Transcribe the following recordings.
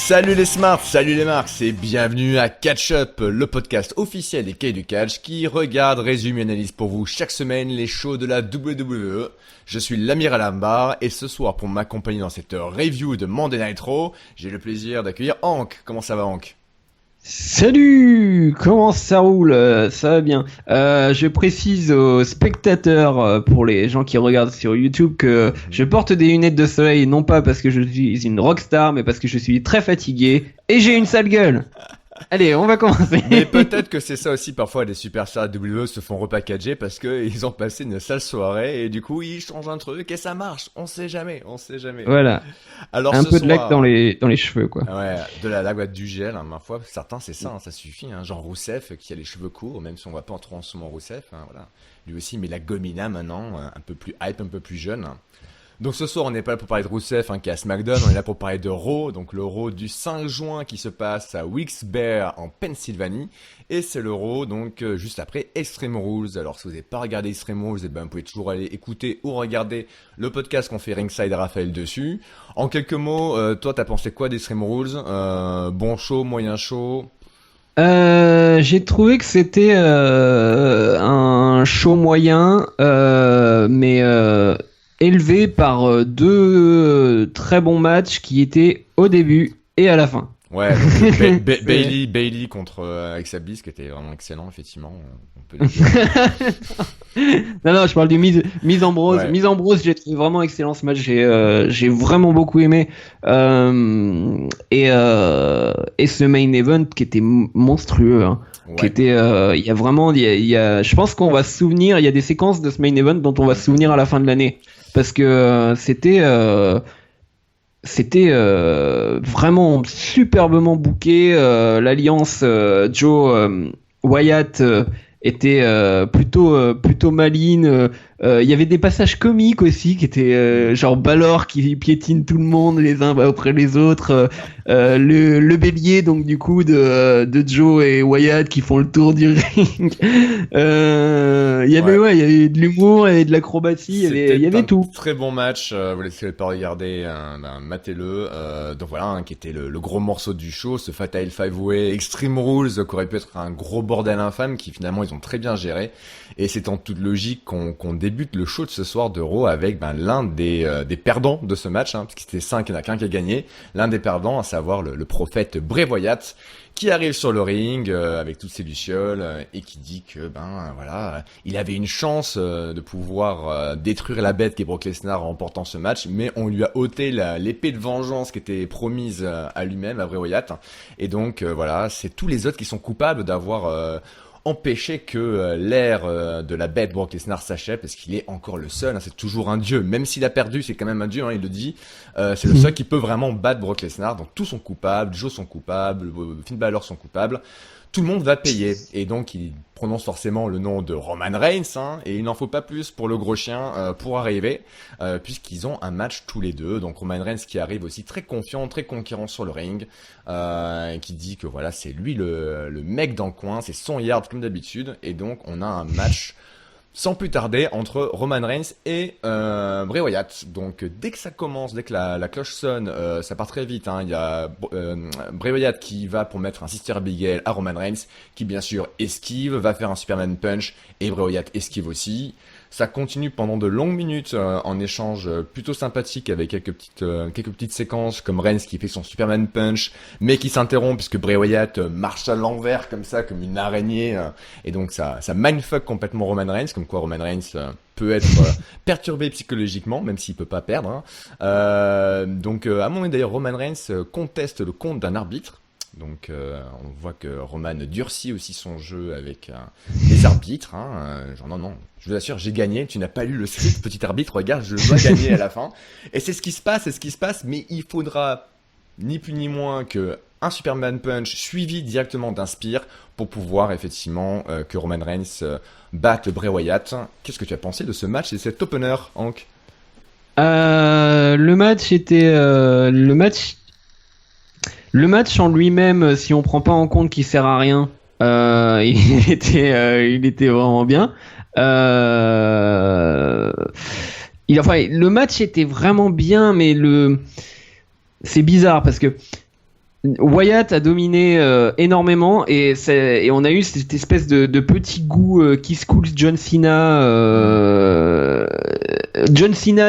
Salut les smarts, salut les marks et bienvenue à Catch Up, le podcast officiel des Cahiers du Catch qui regarde, résume et analyse pour vous chaque semaine les shows de la WWE. Je suis l'Amiral Ambar et ce soir pour m'accompagner dans cette review de Monday Night Raw, j'ai le plaisir d'accueillir Hank. Comment ça va Hank ? Salut, comment ça roule? Ça va bien. Je précise aux spectateurs, pour les gens qui regardent sur YouTube, que je porte des lunettes de soleil, non pas parce que je suis une rockstar, mais parce que je suis très fatigué et j'ai une sale gueule. Allez, on va commencer. Mais peut-être que c'est ça aussi, parfois les superstars WWE se font repackager parce que ils ont passé une sale soirée et du coup ils changent un truc et ça marche, on sait jamais. Voilà. Alors Un ce peu de lac soir... dans les cheveux, quoi. Ouais, de la laque, du gel, hein, ma foi, certains c'est ça, hein, ça suffit, hein, genre Rousseff qui a les cheveux courts, même si on voit pas trop en ce moment Rousseff, hein, voilà. Lui aussi, mais la gomina maintenant, un peu plus hype, un peu plus jeune. Donc ce soir, on n'est pas là pour parler de Rousseff qui est à SmackDown, on est là pour parler de Raw, donc le Raw du 5 juin qui se passe à Wilkes-Barre en Pennsylvanie, et c'est le Raw donc juste après Extreme Rules. Alors si vous n'avez pas regardé Extreme Rules, vous pouvez toujours aller écouter ou regarder le podcast qu'on fait Ringside et Raphaël dessus. En quelques mots, toi t'as pensé quoi d'Extreme Rules ? Bon show, moyen show ? J'ai trouvé que c'était un show moyen, mais élevé par deux très bons matchs qui étaient au début et à la fin. Ouais, donc Bailey contre Alexa Bliss qui était vraiment excellent, effectivement. On peut le dire. Non, je parle du Miz Ambrose. Ouais. Miz Ambrose, j'ai trouvé vraiment excellent ce match. J'ai vraiment beaucoup aimé. Et ce main event qui était monstrueux. Hein. Ouais. Qui était, il y a vraiment, je pense qu'on va se souvenir. Il y a des séquences de ce main event dont on va se souvenir à la fin de l'année parce que c'était vraiment superbement booké. L'alliance Joe Wyatt était plutôt maligne. Il y avait des passages comiques aussi qui étaient genre Balor qui piétine tout le monde les uns après les autres. Le bélier donc du coup de Joe et Wyatt qui font le tour du ring. Il y avait de l'humour et de l'acrobatie. Il y avait tout. Très bon match. Vous laissez pas regarder, matez-le. Donc voilà, qui était le gros morceau du show, ce Fatal 5-Way Extreme Rules, qui aurait pu être un gros bordel infâme, qui finalement ils ont très bien géré. Et c'est en toute logique qu'on débute le show de ce soir de Raw avec l'un des perdants de ce match, parce que c'était 5, il n'y en a qu'un qui a gagné. L'un des perdants, à savoir le prophète Bray Wyatt, qui arrive sur le ring avec toutes ses lucioles et qui dit que voilà, il avait une chance de pouvoir détruire la bête qui est Brock Lesnar en remportant ce match, mais on lui a ôté l'épée de vengeance qui était promise à lui-même, à Bray Wyatt. Et donc voilà, c'est tous les autres qui sont coupables d'avoir empêcher que l'ère de la bête Brock Lesnar s'achève, parce qu'il est encore le seul, c'est toujours un dieu, même s'il a perdu, c'est quand même un dieu, il le dit, c'est le seul qui peut vraiment battre Brock Lesnar, donc tous sont coupables, Joe sont coupables, Finn Balor sont coupables, tout le monde va payer, et donc il prononce forcément le nom de Roman Reigns, et il n'en faut pas plus pour le gros chien pour arriver, puisqu'ils ont un match tous les deux, donc Roman Reigns qui arrive aussi très confiant, très conquérant sur le ring, qui dit que voilà, c'est lui le mec dans le coin, c'est son yard comme d'habitude, et donc on a un match sans plus tarder entre Roman Reigns et Bray Wyatt. Donc dès que ça commence, dès que la cloche sonne, ça part très vite. Il y a Bray Wyatt qui va pour mettre un Sister Abigail à Roman Reigns, qui bien sûr esquive, va faire un Superman Punch, et Bray Wyatt esquive aussi. Ça continue pendant de longues minutes en échange plutôt sympathique avec quelques petites séquences comme Reigns qui fait son Superman Punch mais qui s'interrompt puisque Bray Wyatt marche à l'envers comme ça, comme une araignée et donc ça mindfuck complètement Roman Reigns, comme quoi Roman Reigns peut être perturbé psychologiquement même s'il peut pas perdre. Donc à un moment d'ailleurs Roman Reigns conteste le compte d'un arbitre. Donc on voit que Roman durcit aussi son jeu avec les arbitres. Genre non, je vous assure, j'ai gagné. Tu n'as pas lu le script, petit arbitre. Regarde, je dois gagner à la fin. Et c'est ce qui se passe. Mais il faudra ni plus ni moins que un Superman Punch suivi directement d'un Spear pour pouvoir effectivement que Roman Reigns batte Bray Wyatt. Qu'est-ce que tu as pensé de ce match et cet opener, Hank ? Le match en lui-même, si on prend pas en compte qu'il sert à rien, il était vraiment bien. Le match était vraiment bien, mais c'est bizarre parce que Wyatt a dominé énormément et on a eu cette espèce de petit goût qui schools John Cena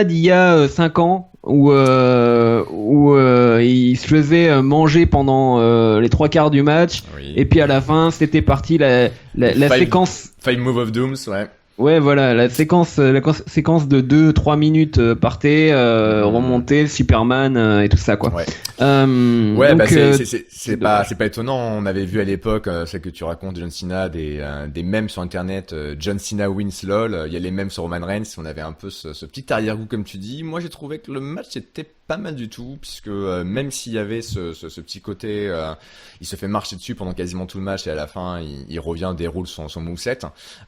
d'il y a 5 ans où il se faisait manger pendant les 3 quarts du match Oui. et puis à la fin c'était parti la séquence. Five Move of Dooms, ouais. Ouais, voilà, la séquence de 2-3 minutes partait, remontée, Superman et tout ça, quoi. Ouais. Donc, Bah c'est pas étonnant. On avait vu à l'époque, celle que tu racontes, John Cena, des mèmes sur internet, John Cena wins lol. Il y a les mèmes sur Roman Reigns. On avait un peu ce petit arrière-goût comme tu dis. Moi j'ai trouvé que le match était pas mal du tout, puisque même s'il y avait ce petit côté, il se fait marcher dessus pendant quasiment tout le match et à la fin il revient, déroule son moveset.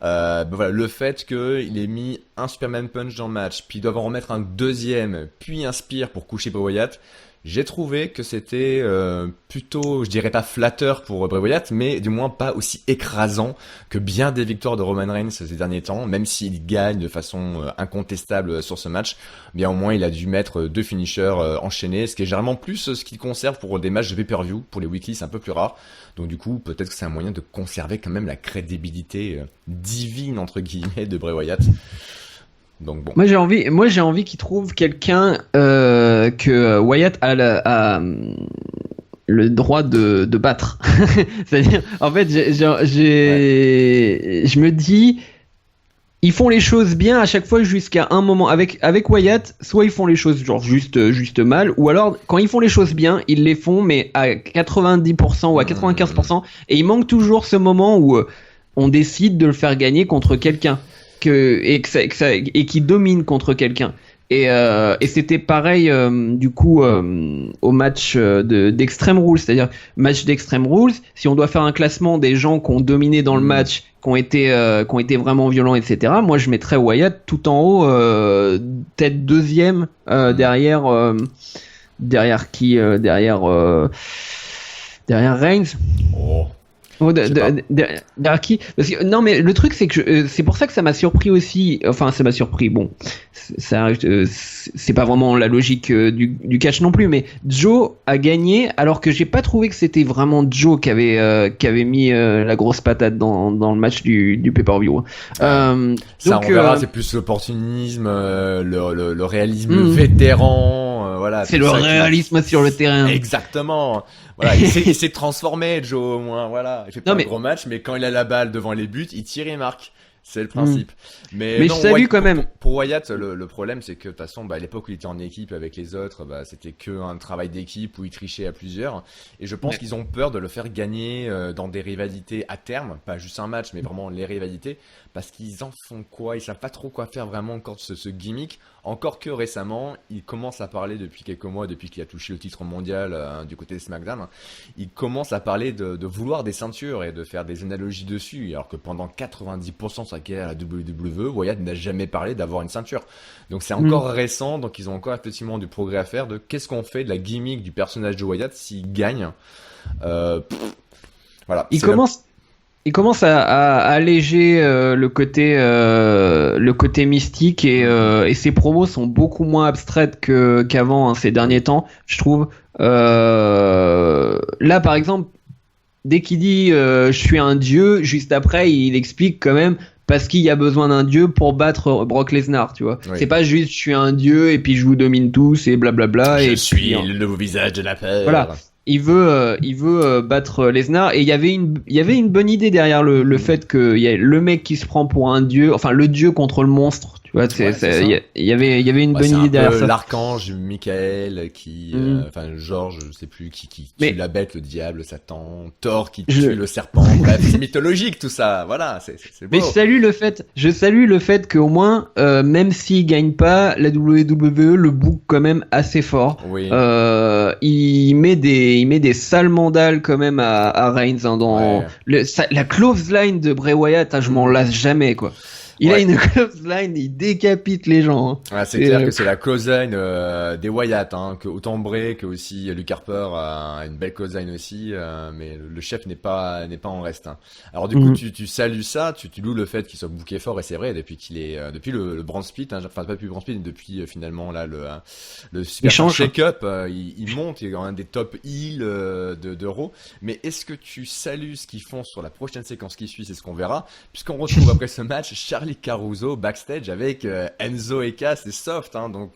Bah voilà, le fait qu'il ait mis un Superman Punch dans le match, puis ils doivent en remettre un deuxième, puis un Spear pour coucher Bray Wyatt. J'ai trouvé que c'était plutôt, je dirais pas flatteur pour Bray Wyatt, mais du moins pas aussi écrasant que bien des victoires de Roman Reigns ces derniers temps, même s'il gagne de façon incontestable sur ce match. Bien au moins il a dû mettre 2 finishers enchaînés, ce qui est généralement plus ce qu'il conserve pour des matchs de pay-per-view. Pour les weekly c'est un peu plus rare, donc du coup peut-être que c'est un moyen de conserver quand même la crédibilité divine entre guillemets de Bray Wyatt. Donc bon. moi j'ai envie qu'il trouve quelqu'un que Wyatt a le droit de battre. C'est-à-dire, en fait, je me dis, ils font les choses bien à chaque fois jusqu'à un moment. Avec Wyatt, soit ils font les choses genre juste mal, ou alors quand ils font les choses bien, ils les font mais à 90% ou à 95%, et il manque toujours ce moment où on décide de le faire gagner contre quelqu'un et qui domine contre quelqu'un. Et c'était pareil du coup au match d'Extreme Rules, c'est-à-dire match d'Extreme Rules. Si on doit faire un classement des gens qui ont dominé dans le match, qui ont été vraiment violents, etc. Moi, je mettrais Wyatt tout en haut, peut-être deuxième derrière qui derrière Reigns. Oh. Derrière qui? Parce que, non, mais le truc, c'est que c'est pour ça que ça m'a surpris aussi. Enfin, ça m'a surpris. Bon, c'est pas vraiment la logique du catch non plus, mais Joe a gagné alors que j'ai pas trouvé que c'était vraiment Joe qui avait mis la grosse patate dans le match du pay-per-view. Ça, donc, on verra, c'est plus l'opportunisme, le réalisme vétéran, voilà. C'est le réalisme sur le terrain. Exactement. Voilà, il s'est transformé, Joe, au moins, voilà. Il fait pas un gros match, mais quand il a la balle devant les buts, il tire et marque. C'est le principe. Mais non, je salue quand même. Pour Wyatt, le problème, c'est que de toute façon, à l'époque où il était en équipe avec les autres, c'était que un travail d'équipe où il trichait à plusieurs. Et je pense qu'ils ont peur de le faire gagner dans des rivalités à terme, pas juste un match, mais vraiment les rivalités, parce qu'ils en font quoi? Ils savent pas trop quoi faire vraiment encore de ce gimmick. Encore que récemment, il commence à parler depuis quelques mois, depuis qu'il a touché le titre mondial du côté de SmackDown, il commence à parler de vouloir des ceintures et de faire des analogies dessus, alors que pendant 90% de sa carrière à la WWE, Wyatt n'a jamais parlé d'avoir une ceinture. Donc c'est encore récent, donc ils ont encore effectivement du progrès à faire de qu'est-ce qu'on fait de la gimmick du personnage de Wyatt s'il gagne. Voilà. Il commence à alléger le côté mystique et ses promos sont beaucoup moins abstraites qu'avant ces derniers temps, je trouve. Là, par exemple, dès qu'il dit je suis un dieu, juste après, il explique quand même parce qu'il y a besoin d'un dieu pour battre Brock Lesnar, tu vois. Oui. C'est pas juste je suis un dieu et puis je vous domine tous et blablabla. Je suis le nouveau visage de la peur. Voilà. Il veut battre Lesnar et il y avait une bonne idée derrière le fait que il y a le mec qui se prend pour un dieu, enfin le dieu contre le monstre, tu vois. Il y avait une bonne idée derrière ça. L'archange Michael qui, enfin Georges, je sais plus qui tue la bête, le diable, Satan, Thor qui tue le serpent. Bref, c'est mythologique tout ça. Voilà, c'est beau. Mais je salue le fait qu'au moins, même s'il gagne pas, la WWE le book quand même assez fort. Oui. Il met des sales mandales quand même à Reigns dans la close line de Bray Wyatt, je m'en lasse jamais quoi. Il a Ouais. une clothesline, il décapite les gens. Hein. Ah, c'est Et, clair que c'est la clothesline des Wyatt, hein, que autant Bray que aussi Luke Harper a une belle clothesline aussi, mais le chef n'est pas en reste. Hein. Alors du coup, mm, tu salues ça, tu loues le fait qu'il soit booké fort et c'est vrai depuis qu'il est depuis le brand split, hein, enfin pas depuis le brand split, mais depuis finalement là le il super change. shake-up, il monte, il est un des top heels de Raw. Mais est-ce que tu salues ce qu'ils font sur la prochaine séquence qui suit, c'est ce qu'on verra, puisqu'on retrouve après ce match Charlie Caruso backstage avec Enzo et Cass, c'est soft, hein, donc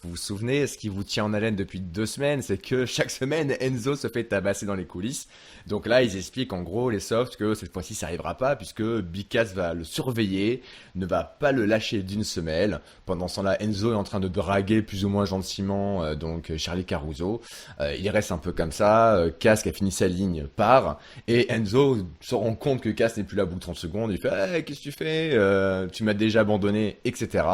vous souvenez, ce qui vous tient en haleine depuis 2 semaines, c'est que chaque semaine Enzo se fait tabasser dans les coulisses. Donc là, ils expliquent en gros les softs que cette fois-ci ça arrivera pas puisque Big Cass va le surveiller, ne va pas le lâcher d'une semelle. Pendant ce temps-là, Enzo est en train de draguer plus ou moins gentiment donc Charlie Caruso. Il reste un peu comme ça. Cass qui a fini sa ligne part et Enzo se rend compte que Cass n'est plus là au bout de 30 secondes. Il fait hey, qu'est-ce que tu fais tu m'as déjà abandonné, etc.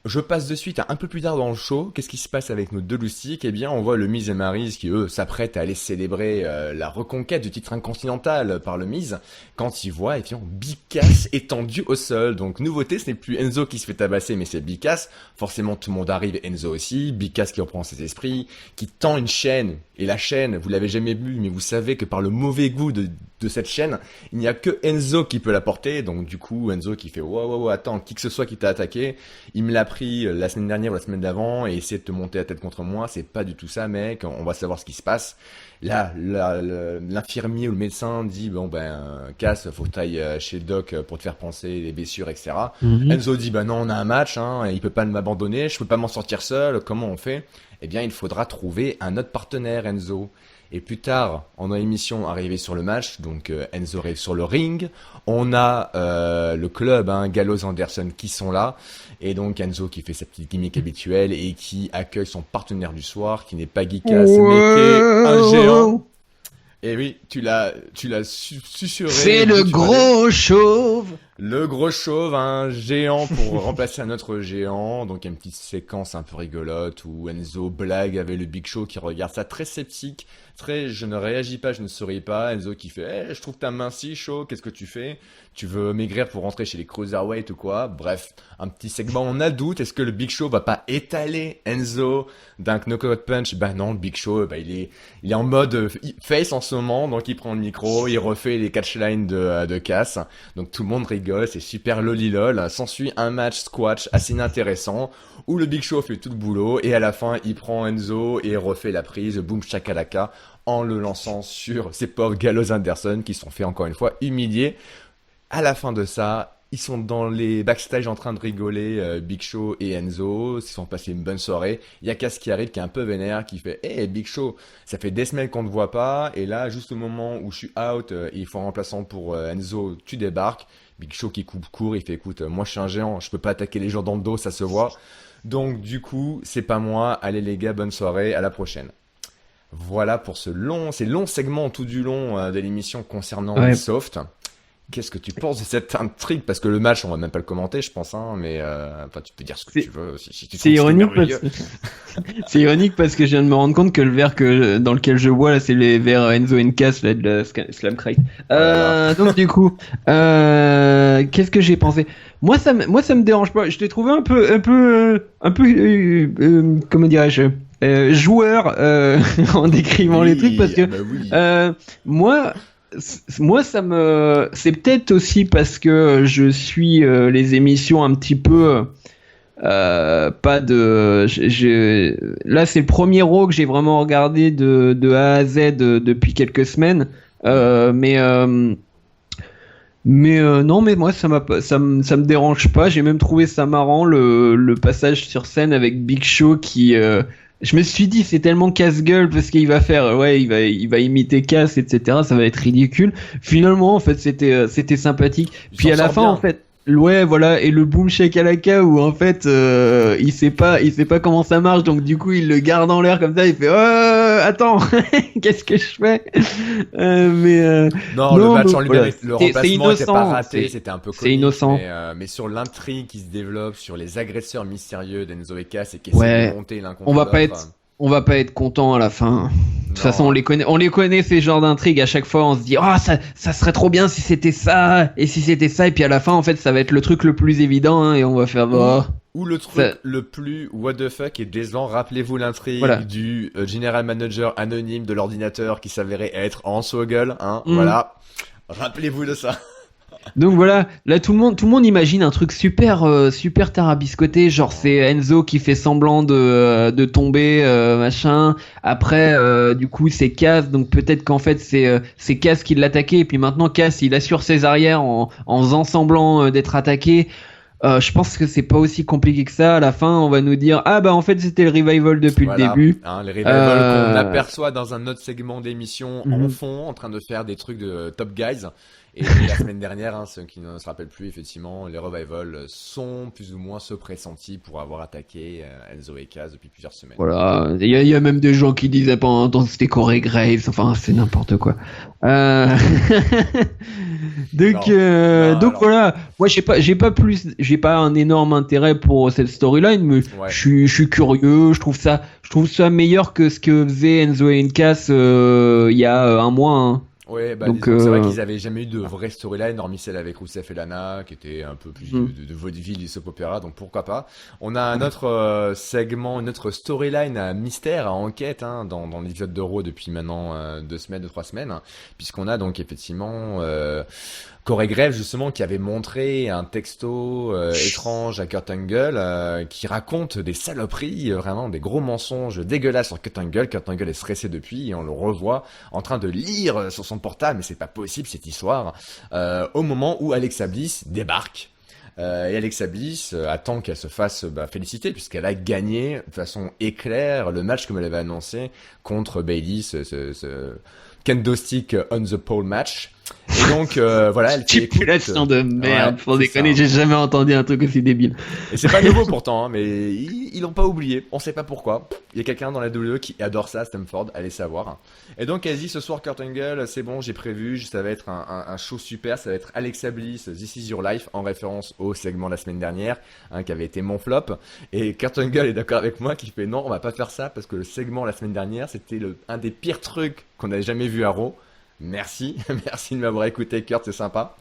Je passe de suite à un peu plus tard dans le show. Qu'est-ce qui se passe avec nos deux loustiques? Eh bien, on voit le Miz et Maryse qui, eux, s'apprêtent à aller célébrer la reconquête du titre intercontinental par le Miz quand ils voient, effectivement, Big Cass étendu au sol. Donc, nouveauté, ce n'est plus Enzo qui se fait tabasser, mais c'est Big Cass. Forcément, tout le monde arrive, Enzo aussi. Big Cass qui reprend ses esprits, qui tend une chaîne. Et la chaîne, vous l'avez jamais vue, mais vous savez que par le mauvais goût de cette chaîne, il n'y a que Enzo qui peut la porter. Donc, du coup, Enzo qui fait, wow, attends, qui que ce soit qui t'a attaqué, il me l'a pris la semaine dernière ou la semaine d'avant et essayer de te monter la tête contre moi, c'est pas du tout ça, mec, on va savoir ce qui se passe. Là, l'infirmier ou le médecin dit, bon Cass, faut que t'ailles chez le doc pour te faire penser les blessures, etc. Mhm. Enzo dit, bah non, on a un match, hein, il peut pas m'abandonner, je peux pas m'en sortir seul, comment on fait? Eh bien, il faudra trouver un autre partenaire, Enzo. Et plus tard, en émission, arrivé sur le match, donc Enzo arrive sur le ring, on a le club, hein, Gallows Anderson, qui sont là, et donc Enzo qui fait sa petite gimmick habituelle et qui accueille son partenaire du soir, qui n'est pas Geekas, mais qui est un géant. Et oui, tu l'as susurré. C'est le gros chauve. Le gros chauve, un géant pour remplacer un autre géant. Donc il y a une petite séquence un peu rigolote où Enzo blague avec le Big Show qui regarde ça très sceptique, très je ne réagis pas, je ne souris pas. Enzo qui fait je trouve ta main si chaud, qu'est-ce que tu fais? Tu veux maigrir pour rentrer chez les Cruiserweight ou quoi? Bref, un petit segment, on a doute, est-ce que le Big Show va pas étaler Enzo d'un knockout punch? Bah non, le Big Show, il est en mode face en ce moment, donc il prend le micro, il refait les catchlines de Cass. Donc tout le monde rigole, c'est super lolilol. S'ensuit un match squash assez inintéressant où le Big Show fait tout le boulot et à la fin il prend Enzo et refait la prise, boom shakalaka, en le lançant sur ces pauvres Gallows Anderson qui se sont fait encore une fois humilier. À la fin de ça, ils sont dans les backstage en train de rigoler, Big Show et Enzo, ils se sont passés une bonne soirée. Il y a Cass qui arrive, qui est un peu vénère, qui fait hey, Big Show, ça fait des semaines qu'on ne te voit pas, et là, juste au moment où je suis out, il faut un remplaçant pour Enzo, tu débarques. Big Show qui coupe court, il fait écoute, moi je suis un géant, je peux pas attaquer les gens dans le dos, ça se voit. Donc du coup, c'est pas moi, allez les gars, bonne soirée, à la prochaine. Voilà pour ces longs segments tout du long de l'émission concernant les softs. Qu'est-ce que tu penses de cette intrigue? Parce que le match, on va même pas le commenter, je pense, hein, mais enfin, tu peux dire ce que tu veux. Si tu c'est ironique c'est ironique parce que je viens de me rendre compte que le verre dans lequel je bois là, c'est les verres Enzo and Cass là, de la Slam Crate. Donc du coup, qu'est-ce que j'ai pensé? Moi, ça me dérange pas. Je t'ai trouvé un peu, comment dirais-je? Joueur en décrivant les trucs parce que moi c'est peut-être aussi parce que je suis les émissions un petit peu pas de là c'est le premier Raw que j'ai vraiment regardé de A à Z depuis quelques semaines mais non, mais moi ça me dérange pas. J'ai même trouvé ça marrant le passage sur scène avec Big Show qui je me suis dit c'est tellement casse-gueule parce qu'il va faire il va imiter Cass, etc. Ça va être ridicule. Finalement en fait c'était sympathique. Puis à la fin bien. En fait ouais voilà, et le boom shakalaka où en fait il sait pas comment ça marche, donc du coup il le garde en l'air comme ça, il fait attends qu'est-ce que je fais non, le match en lui-même, le remplacement était pas raté, c'était un peu comique, c'est innocent, mais sur l'intrigue qui se développe sur les agresseurs mystérieux d'Enzo et Cass et qui essaient de monter l'un contre l'autre, on va pas être on va pas être content à la fin. De toute façon, Non. on les connaît ces genres d'intrigues. À chaque fois, on se dit, ah, ça serait trop bien si c'était ça, et si c'était ça, et puis à la fin, en fait, ça va être le truc le plus évident, hein, et on va faire, bah, Ou le truc ça- le plus what the fuck et décevant, rappelez-vous l'intrigue Voilà. du general manager anonyme de l'ordinateur qui s'avérait être Hans Vogel, hein, Mm. voilà. Rappelez-vous de ça. Donc voilà, là tout le monde imagine un truc super tarabiscoté, genre c'est Enzo qui fait semblant de tomber, machin. Après, du coup c'est Cass, donc peut-être qu'en fait c'est Cass qui l'attaquait, et puis maintenant Cass il assure ses arrières en faisant semblant d'être attaqué. Je pense que c'est pas aussi compliqué que ça. À la fin, on va nous dire ah bah en fait c'était le revival depuis le Voilà, début. hein, les revivals qu'on Euh, aperçoit dans un autre segment d'émission en mhm. fond, en train de faire des trucs de Top Guys. Et la semaine dernière, hein, ceux qui ne se rappellent plus, effectivement, les revivals sont plus ou moins ceux pressentis pour avoir attaqué Enzo et Kaz depuis plusieurs semaines. Voilà, il y a même des gens qui disaient pendant un temps que c'était Corey Graves, enfin c'est n'importe quoi. Euh... Non, non, donc alors, voilà, moi j'ai pas un énorme intérêt pour cette storyline, mais ouais. je suis curieux, je trouve ça meilleur que ce que faisait Enzo et Cass il y a un mois, hein. Ouais, bah Donc disons, c'est vrai qu'ils avaient jamais eu de vraie storyline, hormis celle avec Rousseff et Lana, qui était un peu plus hmm. de vaudeville, du soap opéra, donc pourquoi pas. On a un autre segment, une autre storyline à mystère, à enquête, hein, dans l'épisode de Raw depuis maintenant 2 semaines, 3 semaines, hein, puisqu'on a donc effectivement Corey Graves justement qui avait montré un texto étrange à Kurt Angle qui raconte des saloperies, vraiment des gros mensonges dégueulasses sur Kurt Angle. Kurt Angle est stressé depuis et on le revoit en train de lire sur son portable, mais c'est pas possible cette histoire, au moment où Alexa Bliss débarque. Et Alexa Bliss attend qu'elle se fasse féliciter puisqu'elle a gagné de façon éclair le match comme elle avait annoncé contre Bayley, ce kendo stick on the pole match. Et donc voilà, elle fait écoute, Stipulation de merde, ouais, faut c'est déconner, ça. j'ai jamais entendu un truc aussi débile. Et c'est pas nouveau pourtant, hein, mais ils l'ont pas oublié. On sait pas pourquoi. Il y a quelqu'un dans la WWE qui adore ça, Stamford, allez savoir. Et donc elle dit ce soir Kurt Angle, c'est bon, j'ai prévu, ça va être un show super, ça va être Alexa Bliss, This Is Your Life, en référence au segment de la semaine dernière, hein, qui avait été mon flop. Et Kurt Angle est d'accord avec moi, qui fait non, on va pas faire ça parce que le segment la semaine dernière, c'était un des pires trucs qu'on a jamais vu à Raw. Merci, merci de m'avoir écouté Kurt, c'est sympa.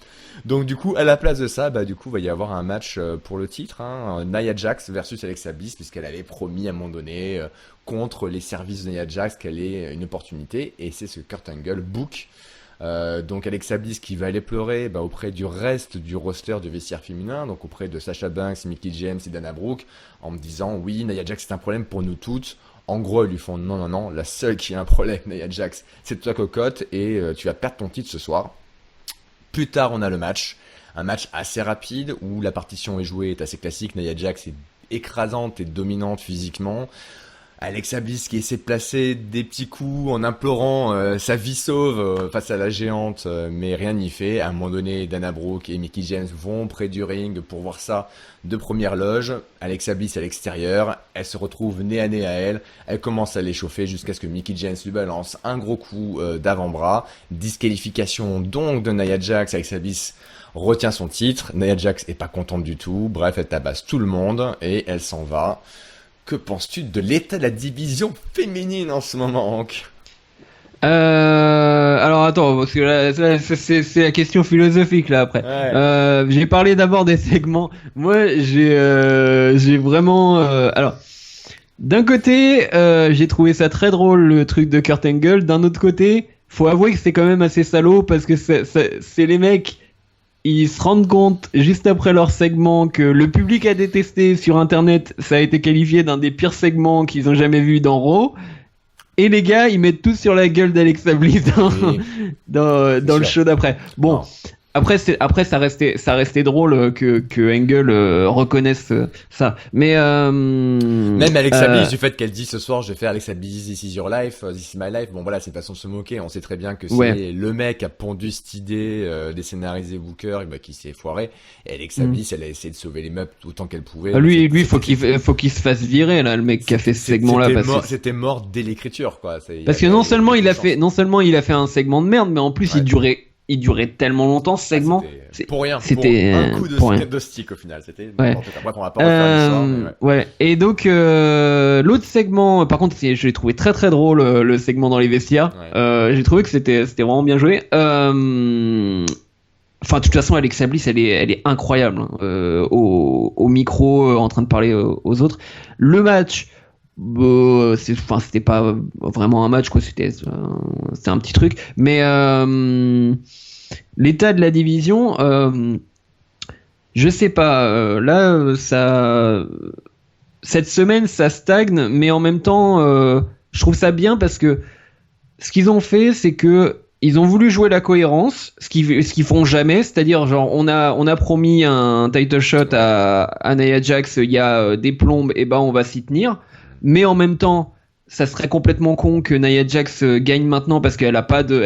Donc du coup, à la place de ça, du coup, va y avoir un match pour le titre, hein, Nia Jax versus Alexa Bliss, puisqu'elle avait promis à un moment donné contre les services de Nia Jax qu'elle ait une opportunité, et c'est ce que Kurt Angle book. Donc Alexa Bliss qui va aller pleurer auprès du reste du roster du vestiaire féminin, donc auprès de Sasha Banks, Mickie James et Dana Brooke, en me disant oui, Nia Jax c'est un problème pour nous toutes. En gros, ils lui font non, la seule qui a un problème, Nia Jax, c'est toi cocotte et tu vas perdre ton titre ce soir. Plus tard, on a le match, un match assez rapide où la partition est jouée, est assez classique. Nia Jax est écrasante et dominante physiquement. Alexa Bliss qui essaie de placer des petits coups en implorant sa vie sauve face à la géante, mais rien n'y fait. À un moment donné, Dana Brooke et Mickie James vont près du ring pour voir ça de première loge. Alexa Bliss à l'extérieur, elle se retrouve nez à nez à elle, elle commence à l'échauffer jusqu'à ce que Mickie James lui balance un gros coup d'avant-bras. Disqualification donc de Nia Jax. Alexa Bliss retient son titre, Nia Jax est pas contente du tout, bref elle tabasse tout le monde et elle s'en va. Que penses-tu de l'état de la division féminine en ce moment, Hank? Alors attends, parce que là, c'est la question philosophique là après. Ouais. J'ai parlé d'abord des segments. Moi, j'ai vraiment. Alors, d'un côté, j'ai trouvé ça très drôle le truc de Kurt Angle. D'un autre côté, faut avouer que c'est quand même assez salaud parce que c'est les mecs. Ils se rendent compte juste après leur segment que le public a détesté sur internet, ça a été qualifié d'un des pires segments qu'ils ont jamais vu dans Raw. Et les gars, ils mettent tous sur la gueule d'Alexa Bliss Oui, dans le sûr. show d'après. Bon, Non. après ça restait drôle que Angle reconnaisse ça. Mais Même Alexa Bliss, du fait qu'elle dit ce soir je vais faire Alexa Bliss, This is your life, This is my life, bon voilà, c'est une façon de se moquer, on sait très bien que c'est ouais. le mec qui a pondu cette idée des scénarisés Booker qui s'est foiré, et Alexa Mm. Bliss elle a essayé de sauver les meubles autant qu'elle pouvait. Ah, mais lui faut qu'il se fasse virer là, le mec qui a fait ce segment-là. C'était mort dès l'écriture quoi. Parce que non seulement il a fait un segment de merde, mais en plus Ouais. il durait il durait tellement longtemps ce segment. C'était pour rien, C'était pour un coup pour rien. de stick au final. C'était Ouais. n'importe quoi. Bref, on va pas refaire l'histoire, mais ouais. Ouais. Et donc l'autre segment, par contre, je l'ai trouvé très très drôle le segment dans les vestiaires. Ouais. J'ai trouvé que c'était vraiment bien joué. Enfin, de toute façon, Alexa Bliss, elle est incroyable hein, au micro, en train de parler aux autres. Le match, c'était pas vraiment un match, quoi. C'était un petit truc. Mais l'état de la division, je sais pas. Là, cette semaine, ça stagne, mais en même temps, je trouve ça bien parce que ce qu'ils ont fait, c'est que ils ont voulu jouer la cohérence, ce qu'ils font jamais, c'est-à-dire genre on a promis un title shot à Nia Jax, il y a des plombes, et ben on va s'y tenir, mais en même temps, ça serait complètement con que Nia Jax gagne maintenant parce qu'elle a pas de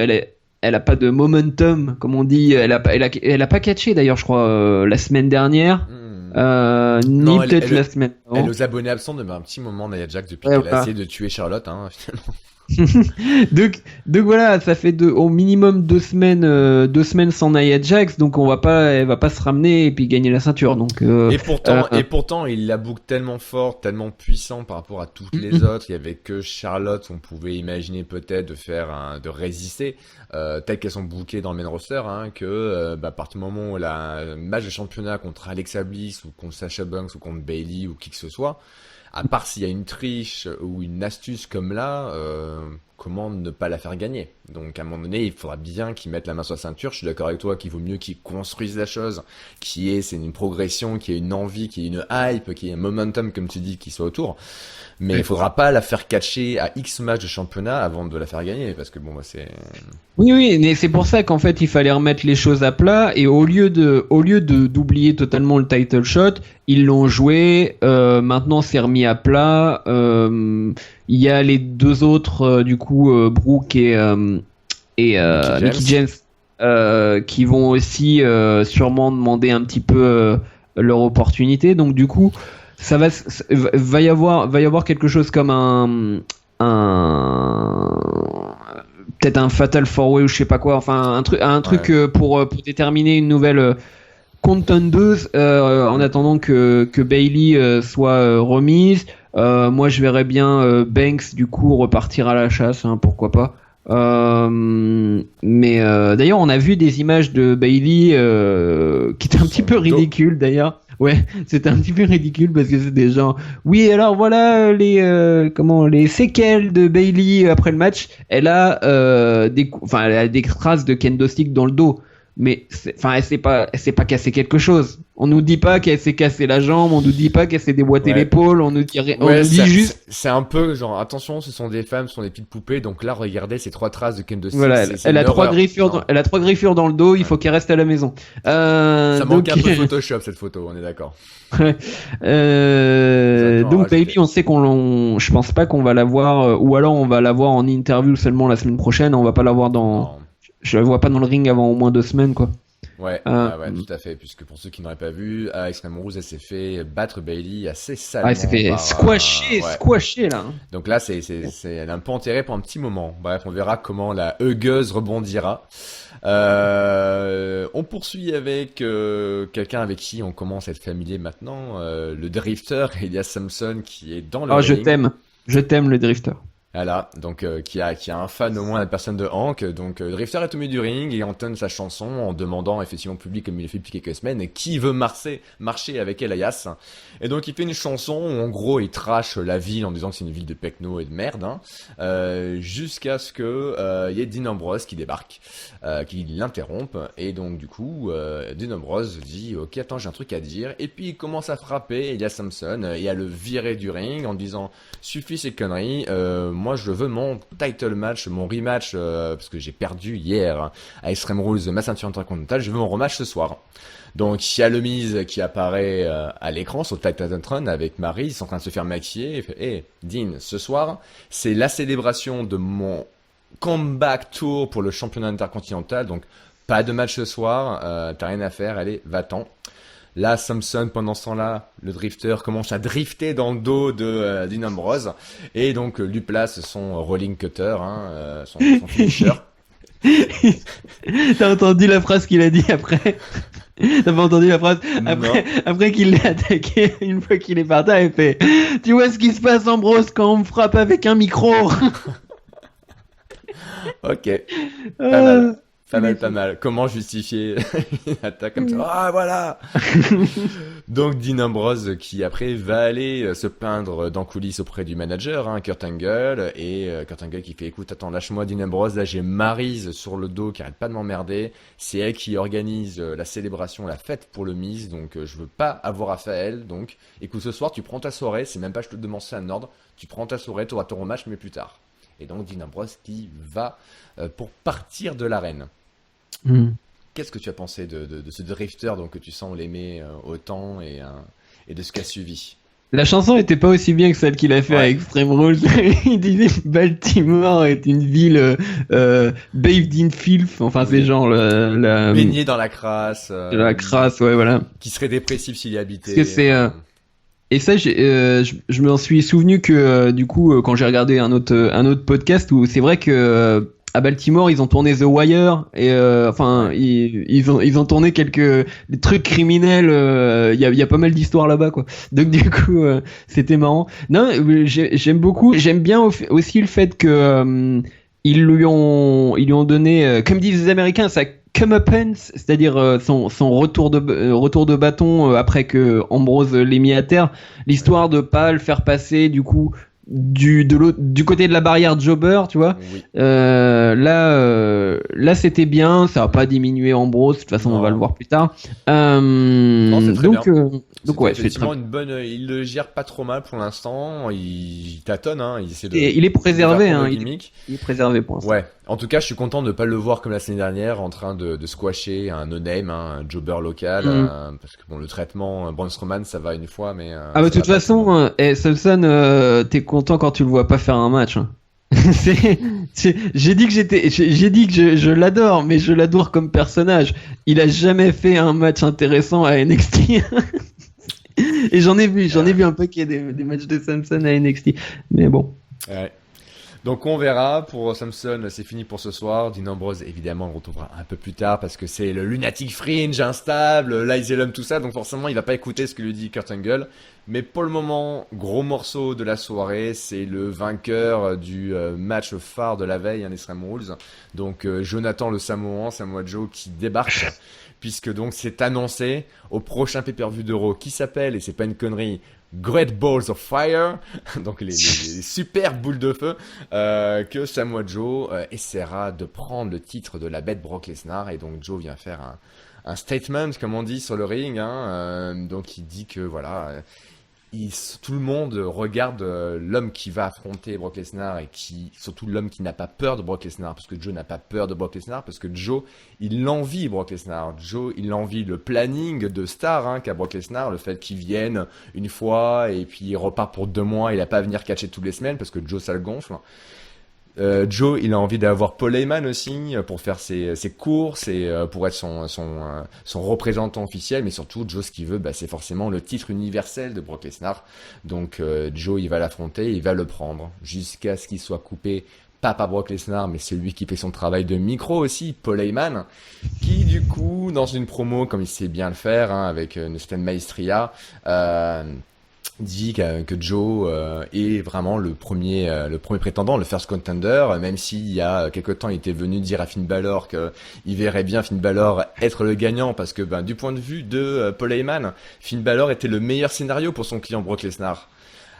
elle a pas de momentum, comme on dit, elle a pas catché d'ailleurs, je crois la semaine dernière. Ni Non, peut-être la semaine avant. Elle aux abonnés absents depuis un petit moment, Nia Jax, depuis Ouais, qu'elle voilà. a essayé de tuer Charlotte, hein, finalement. donc voilà, ça fait au minimum 2 semaines sans Nia Jax, donc elle va pas se ramener et puis gagner la ceinture. Donc Et pourtant, il la boucle tellement fort, tellement puissant par rapport à toutes les autres. Il y avait que Charlotte, on pouvait imaginer peut-être de résister, telles qu'elles sont bookées dans le main roster, hein, que à partir du moment où la match de championnat contre Alexa Bliss ou contre Sasha Banks ou contre Bayley ou qui que ce soit, à part s'il y a une triche ou une astuce comme là, comment ne pas la faire gagner? Donc à un moment donné, il faudra bien qu'ils mettent la main sur la ceinture. Je suis d'accord avec toi qu'il vaut mieux qu'ils construisent la chose, c'est une progression, qu'il y ait une envie, qu'il y ait une hype, qu'il y ait un momentum, comme tu dis, qui soit autour. Mais il faudra pas la faire catcher à X matchs de championnat avant de la faire gagner, parce que bon, c'est... oui, mais c'est pour ça qu'en fait il fallait remettre les choses à plat et au lieu de d'oublier totalement le title shot, ils l'ont joué. Maintenant c'est remis à plat. Il y a les deux autres du coup Brooke et Mickie James qui vont aussi sûrement demander un petit peu leur opportunité. Donc du coup ça va y avoir quelque chose comme peut-être un Fatal 4-Way ou je sais pas quoi, enfin un truc pour déterminer une nouvelle contendeuse en attendant que Bayley soit remise. Moi je verrais bien Banks du coup repartir à la chasse, hein, pourquoi pas. Mais d'ailleurs on a vu des images de Bayley qui étaient un petit peu ridicules d'ailleurs. Ouais, c'était un petit peu ridicule parce que c'est des gens. Oui, alors voilà les séquelles de Bayley après le match. Elle a elle a des traces de kendo stick dans le dos. Mais elle s'est pas cassé quelque chose. On nous dit pas qu'elle s'est cassé la jambe, on nous dit pas qu'elle s'est déboîté l'épaule, on nous dit juste. C'est un peu genre attention, ce sont des femmes, ce sont des petites poupées, donc là regardez ces 3 traces de kendo stick. Voilà, elle a 3 griffures dans le dos, il faut qu'elle reste à la maison. Ça manque un peu Photoshop cette photo, on est d'accord. Donc Bayley, on sait je pense pas qu'on va la voir, ou alors on va la voir en interview seulement la semaine prochaine, on va pas la voir je la vois pas dans le ring avant au moins 2 semaines, quoi. Ouais, tout à fait, puisque pour ceux qui n'auraient pas vu, Extreme Rules, elle s'est fait battre Bayley assez salement. Elle s'est fait squasher là. Donc là, elle est un peu enterrée pour un petit moment. Bref, on verra comment la hugueuse rebondira. On poursuit avec quelqu'un avec qui on commence à être familier maintenant, le drifter Elias Samson qui est dans le ring. Je t'aime le drifter. Voilà, donc qui a un fan au moins, la personne de Hank. Donc Drifter est au milieu du ring et entonne sa chanson en demandant effectivement au public, comme il l'a fait depuis quelques semaines, qui veut marcher avec Elias. Et donc il fait une chanson où en gros il trash la ville en disant que c'est une ville de pecno et de merde, hein, jusqu'à ce que y ait Dean Ambrose qui débarque, qui l'interrompt. Et donc du coup Dean Ambrose dit ok, attends, j'ai un truc à dire, et puis il commence à frapper Elias Samson et à le virer du ring en disant suffit ces conneries, moi je veux mon title match, mon rematch, parce que j'ai perdu hier à Extreme Rules ma ceinture intercontinentale, je veux mon rematch ce soir. Donc il y a le Miz qui apparaît à l'écran sur Titantron avec Marie, ils sont en train de se faire maquiller, il fait hey, Dean, ce soir c'est la célébration de mon comeback tour pour le championnat intercontinental, donc pas de match ce soir, t'as rien à faire, allez, va-t'en. Là, Samson, pendant ce temps-là, le drifter commence à drifter dans le dos de Dean Ambrose et donc lui place son rolling cutter, son finisher. T'as entendu la phrase qu'il a dit après? T'as pas entendu la phrase après qu'il l'ait attaqué, une fois qu'il est par terre, il fait tu vois ce qui se passe Ambrose quand on me frappe avec un micro? Ok, pas mal. Pas mal, pas mal. Comment justifier une attaque comme ça? Ah, voilà! Donc, Dean Ambrose, qui après va aller se plaindre dans coulisses auprès du manager, hein, Kurt Angle, et Kurt Angle qui fait, écoute, attends, lâche-moi Dean Ambrose, là j'ai Maryse sur le dos qui arrête pas de m'emmerder, c'est elle qui organise la célébration, la fête pour le Miz, donc je veux pas avoir affaire à elle, donc écoute, ce soir tu prends ta soirée, c'est même pas je te demande ça un ordre, tu prends ta soirée, tu auras ton rematch, mais plus tard. Et donc Dean Ambrose qui va pour partir de l'arène. Qu'est-ce que tu as pensé de ce drifter donc, que tu sens l'aimer autant et de ce qui a suivi? La chanson était pas aussi bien que celle qu'il a fait avec Extreme Rules. Il disait Baltimore est une ville bathed in filth. Enfin, c'est genre baigné dans la crasse. La crasse, ouais, voilà. Qui serait dépressif s'il y habitait. Parce que c'est et ça, je m'en suis souvenu que du coup, quand j'ai regardé un autre podcast où c'est vrai que à Baltimore, ils ont tourné The Wire et enfin ils ont tourné quelques des trucs criminels. Il y a pas mal d'histoires là-bas, quoi. Donc du coup, c'était marrant. Non, j'aime beaucoup. J'aime bien aussi le fait que ils lui ont donné, comme disent les Américains, ça comeuppance, c'est-à-dire son retour de bâton après que Ambrose l'ait mis à terre, l'histoire de pas le faire passer du coup du côté de la barrière jobber, tu vois. Oui. Là c'était bien, ça va pas diminuer Ambrose, de toute façon on va le voir plus tard. Non, c'est très donc bien. donc ouais, c'est effectivement une bonne. Il le gère pas trop mal pour l'instant. Il tâtonne, hein. Il essaie de. Et il est préservé, hein. Il est préservé pour l'instant. Ouais. En tout cas, je suis content de ne pas le voir comme la semaine dernière, en train de squasher un no-name, hein, un jobber local, parce que bon, le traitement Braun Strowman, ça va une fois, mais. Ah bah de toute façon, Samson, t'es content quand tu le vois pas faire un match. Hein. J'ai dit que je l'adore, mais je l'adore comme personnage. Il a jamais fait un match intéressant à NXT. Et j'en ai vu un paquet des matchs de Samson à NXT. Mais bon. Ouais. Donc on verra. Pour Samson, c'est fini pour ce soir. Dean Ambrose, évidemment, on le retrouvera un peu plus tard parce que c'est le lunatic fringe instable, l'Iselum, tout ça. Donc forcément, il va pas écouter ce que lui dit Kurt Angle. Mais pour le moment, gros morceau de la soirée, c'est le vainqueur du match phare de la veille, Extreme Rules. Donc Jonathan le Samoan, Samoa Joe, qui débarque. Puisque donc c'est annoncé au prochain pay-per-view d'Euro qui s'appelle, et c'est pas une connerie, Great Balls of Fire, donc les super boules de feu, que Samoa Joe essaiera de prendre le titre de la bête Brock Lesnar. Et donc Joe vient faire un statement, comme on dit sur le ring, hein, donc il dit que voilà, tout le monde regarde l'homme qui va affronter Brock Lesnar et surtout l'homme qui n'a pas peur de Brock Lesnar, parce que Joe n'a pas peur de Brock Lesnar, parce que Joe, il envie Brock Lesnar. Joe, il envie le planning de star, hein, qu'a Brock Lesnar, le fait qu'il vienne une fois et puis il repart pour 2 mois, il n'a pas à venir catcher toutes les semaines parce que Joe, ça le gonfle. Joe, il a envie d'avoir Paul Heyman aussi pour faire ses courses et pour être son représentant officiel, mais surtout Joe, ce qu'il veut, c'est forcément le titre universel de Brock Lesnar. Donc Joe, il va l'affronter, il va le prendre jusqu'à ce qu'il soit coupé, pas par Brock Lesnar, mais celui qui fait son travail de micro aussi, Paul Heyman, qui du coup, dans une promo, comme il sait bien le faire, hein, avec une certaine maestria, dit que Joe est vraiment le premier prétendant, le first contender, même s'il y a quelque temps il était venu dire à Finn Balor qu'il verrait bien Finn Balor être le gagnant, parce que du point de vue de Paul Heyman, Finn Balor était le meilleur scénario pour son client Brock Lesnar.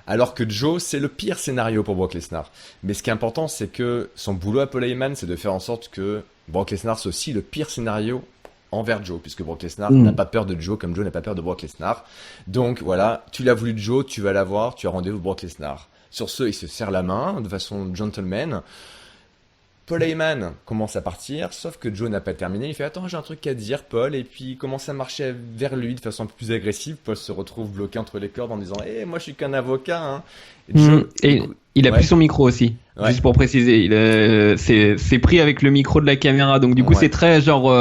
Alors que Joe, c'est le pire scénario pour Brock Lesnar. Mais ce qui est important, c'est que son boulot à Paul Heyman, c'est de faire en sorte que Brock Lesnar soit aussi le pire scénario envers Joe, puisque Brock Lesnar n'a pas peur de Joe comme Joe n'a pas peur de Brock Lesnar. Donc voilà, tu l'as voulu de Joe, tu vas l'avoir, tu as rendez-vous Brock Lesnar. Sur ce, il se serre la main de façon gentleman. Paul Heyman commence à partir, sauf que Joe n'a pas terminé. Il fait « Attends, j'ai un truc à dire, Paul », et puis il commence à marcher vers lui de façon un peu plus agressive. Paul se retrouve bloqué entre les cordes en disant « moi je suis qu'un avocat, hein ». Et il a plus son micro aussi. Ouais. Juste pour préciser, c'est pris avec le micro de la caméra, donc du coup Ouais. c'est très genre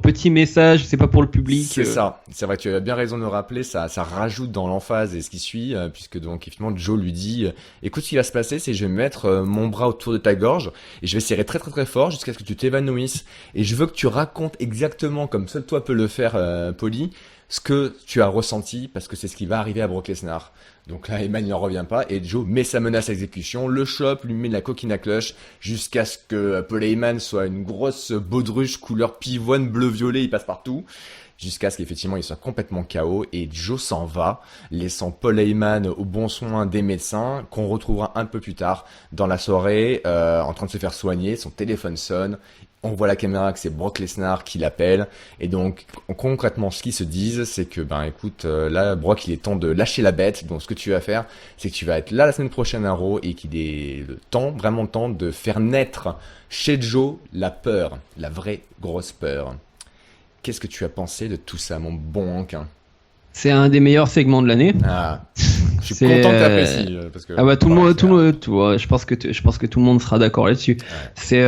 petit message, c'est pas pour le public. C'est ça. C'est vrai que tu as bien raison de le rappeler. Ça rajoute dans l'emphase et ce qui suit, puisque donc effectivement Joe lui dit, écoute, ce qui va se passer, c'est que je vais mettre mon bras autour de ta gorge et je vais serrer très très très fort jusqu'à ce que tu t'évanouisses. Et je veux que tu racontes exactement comme seul toi peux le faire, Polly, ce que tu as ressenti, parce que c'est ce qui va arriver à Brock Lesnar. Donc là, Eman n'en revient pas et Joe met sa menace à exécution, le chope, lui met de la coquine à cloche jusqu'à ce que Paul Heyman soit une grosse baudruche couleur pivoine bleu-violet, il passe partout. Jusqu'à ce qu'effectivement il soit complètement KO et Joe s'en va, laissant Paul Heyman au bon soin des médecins, qu'on retrouvera un peu plus tard dans la soirée, en train de se faire soigner, son téléphone sonne, on voit la caméra que c'est Brock Lesnar qui l'appelle, et donc concrètement ce qu'ils se disent c'est que ben écoute, là Brock il est temps de lâcher la bête, donc ce que tu vas faire c'est que tu vas être là la semaine prochaine à Raw et qu'il est le temps, vraiment le temps de faire naître chez Joe la peur, la vraie grosse peur. Qu'est-ce que tu as pensé de tout ça, mon bon Hankin? C'est un des meilleurs segments de l'année. Ah, je suis C'est, content que t'apprécies, parce que... Ah bah tout le Ouais, monde, c'est tout le monde, je pense que tout le monde sera d'accord là-dessus. Ouais. C'est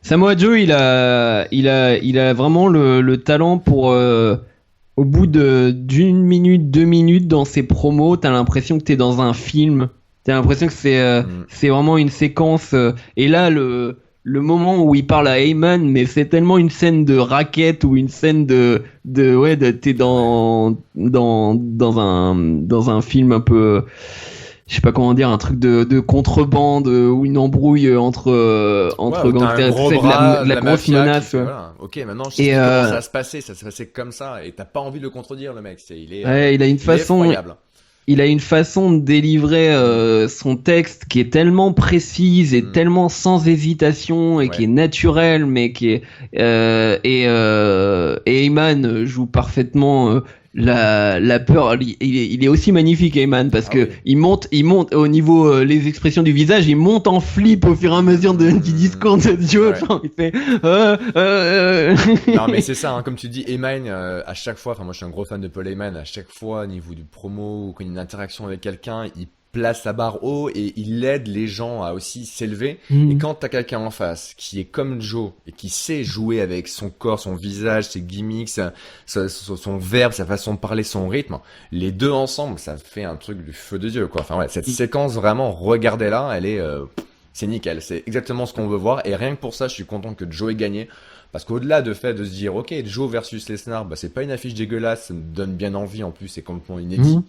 Samoa Joe, il a vraiment le talent pour au bout d'une minute, 2 minutes dans ses promos, t'as l'impression que t'es dans un film. T'as l'impression que c'est vraiment une séquence. Et là, le moment où il parle à Heyman, mais c'est tellement une scène de raquette ou une scène t'es dans un film un peu, je sais pas comment dire, un truc de contrebande ou une embrouille entre Ouais, t'as un gangsters. gros C'est de bras, la grosse mafia qui menace. fait, Ouais. voilà. Ok, maintenant je sais Et comment ça va se passer, ça se passait comme ça, et t'as pas envie de le contredire, le mec. ouais, Il est effroyable. il a une façon de délivrer son texte qui est tellement précise et tellement sans hésitation et qui est Ouais. naturelle, mais qui est et Heyman joue parfaitement la peur. Il est aussi magnifique, Heyman, parce Ah que oui. il monte au niveau les expressions du visage, il monte en flip au fur et à mesure du discours de Joe. Ouais. Genre, il fait Non, mais c'est ça, hein, comme tu dis, Heyman, à chaque fois, enfin moi je suis un gros fan de Paul Heyman, à chaque fois au niveau du promo ou quand il y a une interaction avec quelqu'un, il place la barre haut et il aide les gens à aussi s'élever. Et quand t'as quelqu'un en face qui est comme Joe et qui sait jouer avec son corps, son visage, ses gimmicks, son verbe, sa façon de parler, son rythme, les deux ensemble, ça fait un truc du feu de Dieu, quoi. Enfin ouais, cette séquence vraiment, regardez-la, elle est, c'est nickel, c'est exactement ce qu'on veut voir. Et rien que pour ça, je suis content que Joe ait gagné. Parce qu'au-delà de fait de se dire, ok, Joe versus Lesnar, bah c'est pas une affiche dégueulasse, ça me donne bien envie, en plus c'est complètement inédit.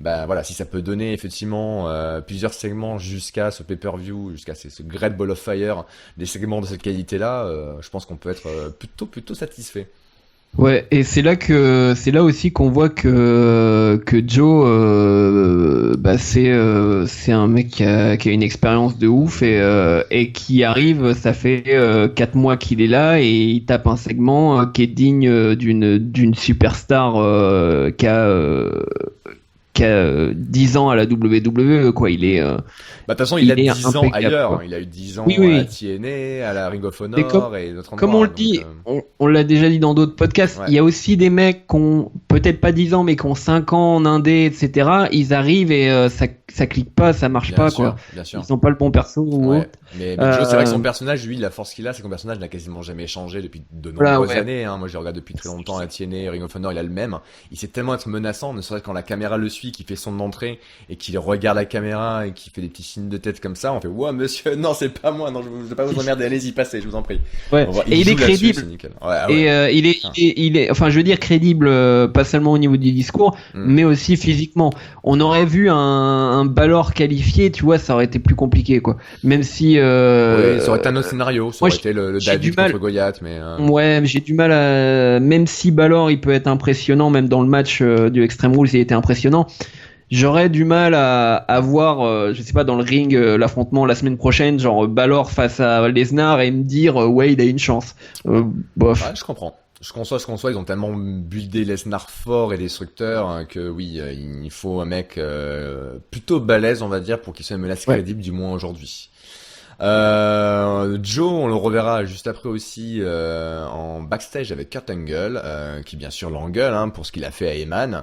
Bah voilà, si ça peut donner effectivement plusieurs segments jusqu'à ce pay-per-view, jusqu'à ce Great Ball of Fire, des segments de cette qualité-là, je pense qu'on peut être plutôt satisfait. Ouais, et c'est là aussi qu'on voit que Joe c'est un mec qui a une expérience de ouf et qui arrive, ça fait 4 mois qu'il est là et il tape un segment qui est digne d'une superstar qui a 10 ans à la WWE, quoi. Il est Bah de toute façon, il a est 10 ans impeccable, ailleurs, quoi. hein. Il a eu 10 ans Oui, à oui. TNA, à la Ring of Et Honor et d'autres comme endroits, on hein, le dit, donc, on l'a déjà dit dans d'autres podcasts, ouais. il y a aussi des mecs qui ont peut-être pas 10 ans, mais qui ont 5 ans en indé, etc. Ils arrivent et ça clique pas, ça marche Bien pas, sûr, quoi. bien sûr. Ils ont pas le bon perso ou Ouais. autre. Mais Joe, c'est vrai que son Euh, personnage, lui, la force qu'il a, c'est que son personnage n'a quasiment jamais changé depuis de voilà, nombreuses ouais. années. Hein. Moi, je le regarde depuis très longtemps à TNA, Ring of Honor, il a le même. Il sait tellement être menaçant, ne serait-ce que quand la caméra le suit, qu'il fait son entrée et qu'il regarde la caméra et qu'il fait des petits signes de tête comme ça. On fait, ouais, monsieur, non, c'est pas moi, non, je vais pas vous emmerder, allez-y, passez, je vous en prie. Ouais. On voit, Et il est joue là-dessus, crédible. c'est nickel. Ouais, ah ouais. Et enfin, je veux dire crédible, pas seulement au niveau du discours, Mm. mais aussi physiquement. On aurait vu un Balor qualifié, tu vois, ça aurait été plus compliqué, quoi. Même si, Ouais, ça aurait été un autre scénario, ça moi, aurait été le j'ai du David mal. contre Goliath, mais Ouais, mais j'ai du mal à. Même si Balor, il peut être impressionnant, même dans le match du Extreme Rules, il était impressionnant. J'aurais du mal à voir, je sais pas, dans le ring, l'affrontement la semaine prochaine, genre Balor face à Lesnar et me dire, ouais, il a une chance. Bof. ouais, je comprends. Je conçois, ils ont tellement buildé Lesnar fort et destructeur hein, que oui, il faut un mec plutôt balèze, on va dire, pour qu'il soit une menace Ouais. crédible, du moins aujourd'hui. Joe, on le reverra juste après aussi en backstage avec Kurt Angle, qui bien sûr l'engueule hein, pour ce qu'il a fait à Heyman.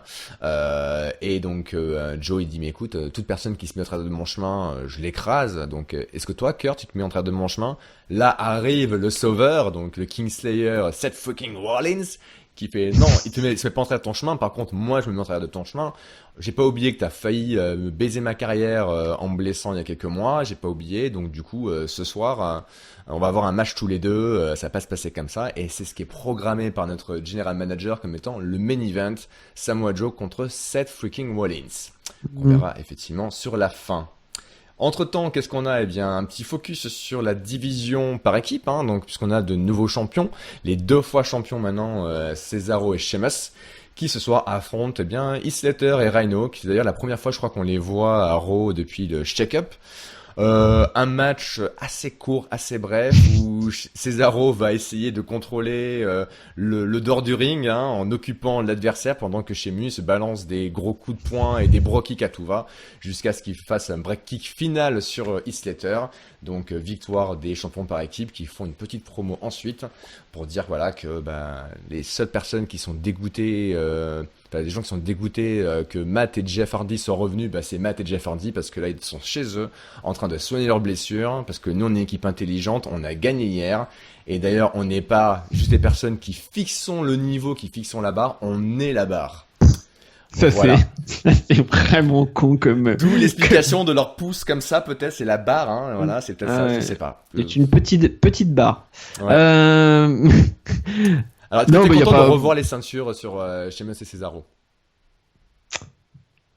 Et donc Joe il dit mais écoute, toute personne qui se met en travers de mon chemin, je l'écrase. Donc est-ce que toi Kurt, tu te mets en travers de mon chemin? Là arrive le sauveur, donc le Kingslayer, Seth fucking Rollins, qui fait non, il se met pas en travers de ton chemin. Par contre, moi, je me mets en travers de ton chemin. J'ai pas oublié que t'as failli me baiser ma carrière en me blessant il y a quelques mois. J'ai pas oublié. Donc du coup, ce soir, on va avoir un match tous les deux. Ça va pas se passer comme ça. Et c'est ce qui est programmé par notre general manager comme étant le main event, Samoa Joe contre Seth freaking Rollins. On verra effectivement sur la fin. Entre-temps, qu'est-ce qu'on a? Eh bien, un petit focus sur la division par équipe, hein, donc puisqu'on a de nouveaux champions, les 2 fois champions maintenant, Cesaro et Sheamus, qui ce soir affrontent eh bien Heath Slater et Rhino, qui c'est d'ailleurs la première fois je crois qu'on les voit à Raw depuis le Shake-Up. Un match assez court, assez bref, où Cesaro va essayer de contrôler le dehors du ring hein, en occupant l'adversaire pendant que Sheamus balance des gros coups de poing et des bro kicks à tout va jusqu'à ce qu'il fasse un break kick final sur Heath Slater. Donc victoire des champions par équipe qui font une petite promo ensuite pour dire voilà que les seules personnes qui sont dégoûtées des gens qui sont dégoûtés que Matt et Jeff Hardy soient revenus, c'est Matt et Jeff Hardy parce que là ils sont chez eux en train de soigner leurs blessures parce que nous on est une équipe intelligente, on a gagné hier et d'ailleurs on n'est pas juste des personnes qui fixons le niveau, qui fixons la barre, on est la barre. Ça voilà. C'est vraiment con comme. D'où l'explication de leur pouce comme ça peut-être c'est la barre hein, voilà c'est peut-être ça, je sais pas. C'est une petite barre. Ouais. Alors, est-ce que t'es content de revoir les ceintures sur Sheamus et Cesaro?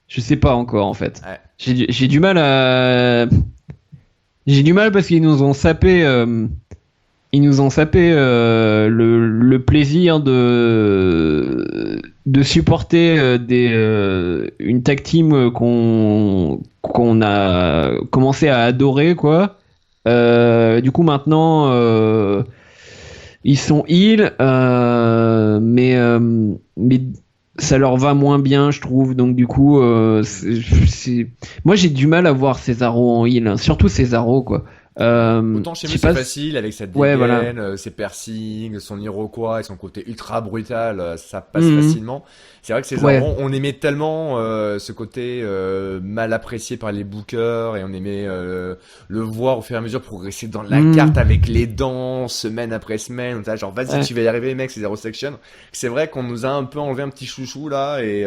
Je sais pas encore en fait. Ouais. J'ai du mal à. J'ai du mal parce qu'ils nous ont sapé. Le plaisir de supporter une tag team qu'on a commencé à adorer quoi. Du coup maintenant. Ils sont heal, mais ça leur va moins bien, je trouve. Donc du coup, moi j'ai du mal à voir Cesaro en heal, hein. Surtout Cesaro quoi. Autant chez lui c'est facile avec sa dégaine, voilà. Ses piercings, son Iroquois et son côté ultra brutal, ça passe facilement. C'est vrai que Cesaro, on aimait tellement ce côté mal apprécié par les bookers et on aimait le voir au fur et à mesure progresser dans la carte avec les dents, semaine après semaine. Genre vas-y tu vas y arriver mec, c'est Zero Section. C'est vrai qu'on nous a un peu enlevé un petit chouchou là et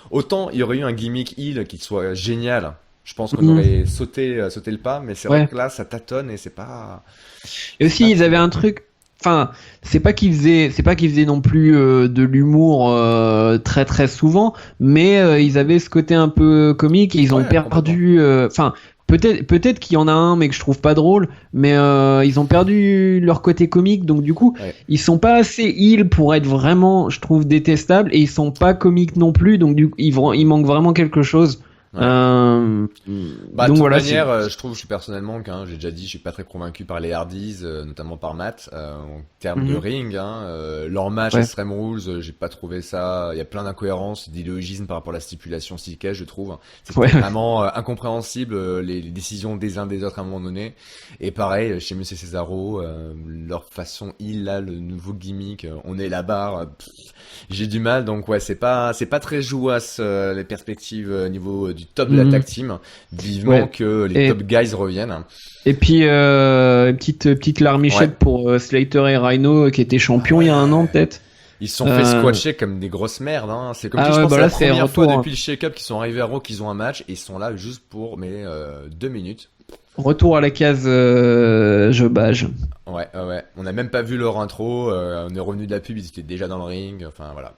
autant il y aurait eu un gimmick heal qui soit génial. Je pense qu'on aurait sauté le pas, mais c'est vrai que là, ça tâtonne et c'est pas. Et aussi, ils avaient un truc. Enfin, c'est pas qu'ils faisaient non plus de l'humour très très souvent, mais ils avaient ce côté un peu comique et ils ont perdu. Enfin, peut-être qu'il y en a un, mais que je trouve pas drôle, mais ils ont perdu leur côté comique, donc du coup, ils sont pas assez heal pour être vraiment, je trouve, détestables et ils sont pas comiques non plus, donc du coup, il manque vraiment quelque chose. Ouais. De toute voilà, manière, je trouve, personnellement, j'ai déjà dit, je suis pas très convaincu par les Hardys, notamment par Matt, en termes de ring. Leur match Extreme Rules, j'ai pas trouvé ça. Il y a plein d'incohérences, d'illogisme par rapport à la stipulation stickage, je trouve. C'est vraiment incompréhensible les décisions des uns des autres à un moment donné. Et pareil, chez Monsieur Cesaro, leur façon, il a le nouveau gimmick, on est la barre. J'ai du mal, donc c'est pas très jouasse les perspectives au niveau du top de la tag team. Vivement que les top guys reviennent. Et puis petite larmichette pour Slater et Rhino qui étaient champions il y a un an peut-être. Ils se sont fait squatcher comme des grosses merdes. Hein. C'est comme si je pense que c'est la première fois depuis le shake-up qu'ils sont arrivés à Raw qu'ils ont un match et ils sont là juste pour 2 minutes. Retour à la case jobage. Ouais. On n'a même pas vu leur intro. On est revenu de la pub, ils étaient déjà dans le ring. Enfin voilà.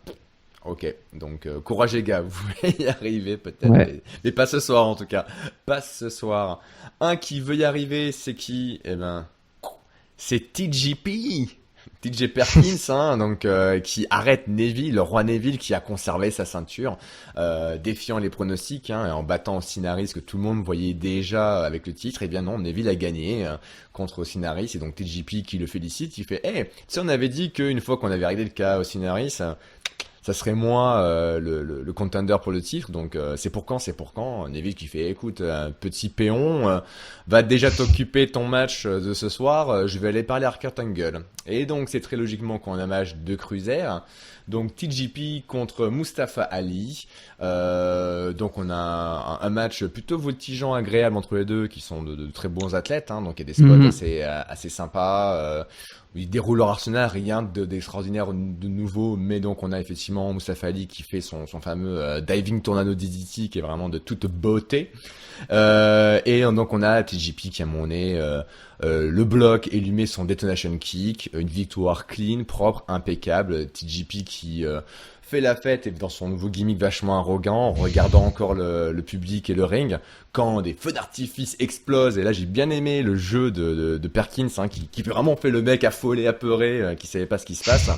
Ok, donc courage les gars, vous pouvez y arriver peut-être, mais pas ce soir en tout cas. Pas ce soir. Un qui veut y arriver, c'est qui? Eh ben, c'est TJP. TJ Perkins, hein, donc qui arrête Neville, le roi Neville, qui a conservé sa ceinture, défiant les pronostics, hein, et en battant Osinaris que tout le monde voyait déjà avec le titre. Et bien non, Neville a gagné contre Osinaris, et donc TJP qui le félicite. Il fait, tu sais, on avait dit qu'une fois qu'on avait réglé le cas Osinaris, ça serait moi le contender pour le titre. Donc c'est pour quand, c'est pour quand. Neville qui fait, écoute, petit péon, va déjà t'occuper de ton match de ce soir. Je vais aller parler à Kurt Angle. Et donc c'est très logiquement qu'on a un match de cruiser. Donc TJP contre Mustafa Ali. Donc on a un match plutôt voltigeant, agréable entre les deux, qui sont de très bons athlètes. Hein. Donc il y a des spots assez sympas. Ils déroulent leur arsenal, rien d'extraordinaire, de nouveau, mais donc on a effectivement Mustafa Ali qui fait son fameux diving tornado DDT qui est vraiment de toute beauté. Et donc on a TJP qui a mon nez le bloc et lui met son detonation kick, une victoire clean, propre, impeccable. TJP qui fait la fête et dans son nouveau gimmick vachement arrogant, en regardant encore le public et le ring, quand des feux d'artifice explosent. Et là j'ai bien aimé le jeu de Perkins, hein, qui vraiment fait le mec affolé, apeuré, qui savait pas ce qui se passe.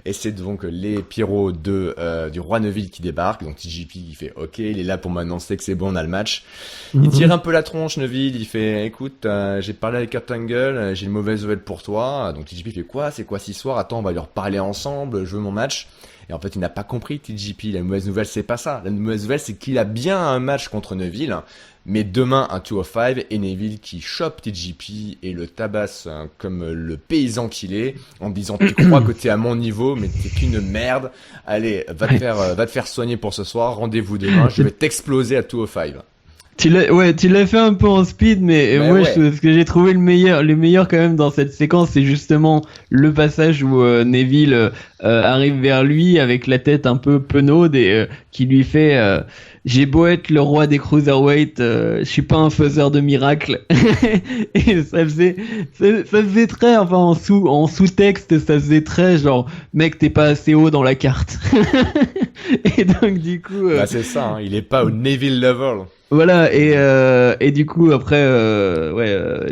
Et c'est donc les pyros du roi Neville qui débarquent. Donc TJP qui fait ok, il est là pour m'annoncer que c'est bon, on a le match. Il tire un peu la tronche, Neville, il fait écoute, j'ai parlé avec Kurt Angle, j'ai une mauvaise nouvelle pour toi. Donc TJP fait quoi, c'est quoi ce soir? Attends, on va leur parler ensemble, je veux mon match. Et en fait, il n'a pas compris TJP. La mauvaise nouvelle, c'est pas ça. La mauvaise nouvelle, c'est qu'il a bien un match contre Neville, mais demain un 205 et Neville qui chope TJP et le tabasse comme le paysan qu'il est, en disant tu crois que t'es à mon niveau, mais t'es qu'une merde. Allez, va te faire soigner pour ce soir. Rendez-vous demain. Je vais t'exploser à 205. Tu l'as fait un peu en speed, mais moi, ce que j'ai trouvé le meilleur quand même dans cette séquence, c'est justement le passage où Neville arrive vers lui avec la tête un peu penaude et qui lui fait j'ai beau être le roi des cruiserweight, je suis pas un faiseur de miracles. Et ça faisait très, enfin en sous-texte, ça faisait très genre mec t'es pas assez haut dans la carte. Et donc du coup, bah c'est ça, hein, il est pas au Neville level. Voilà, et du coup, après,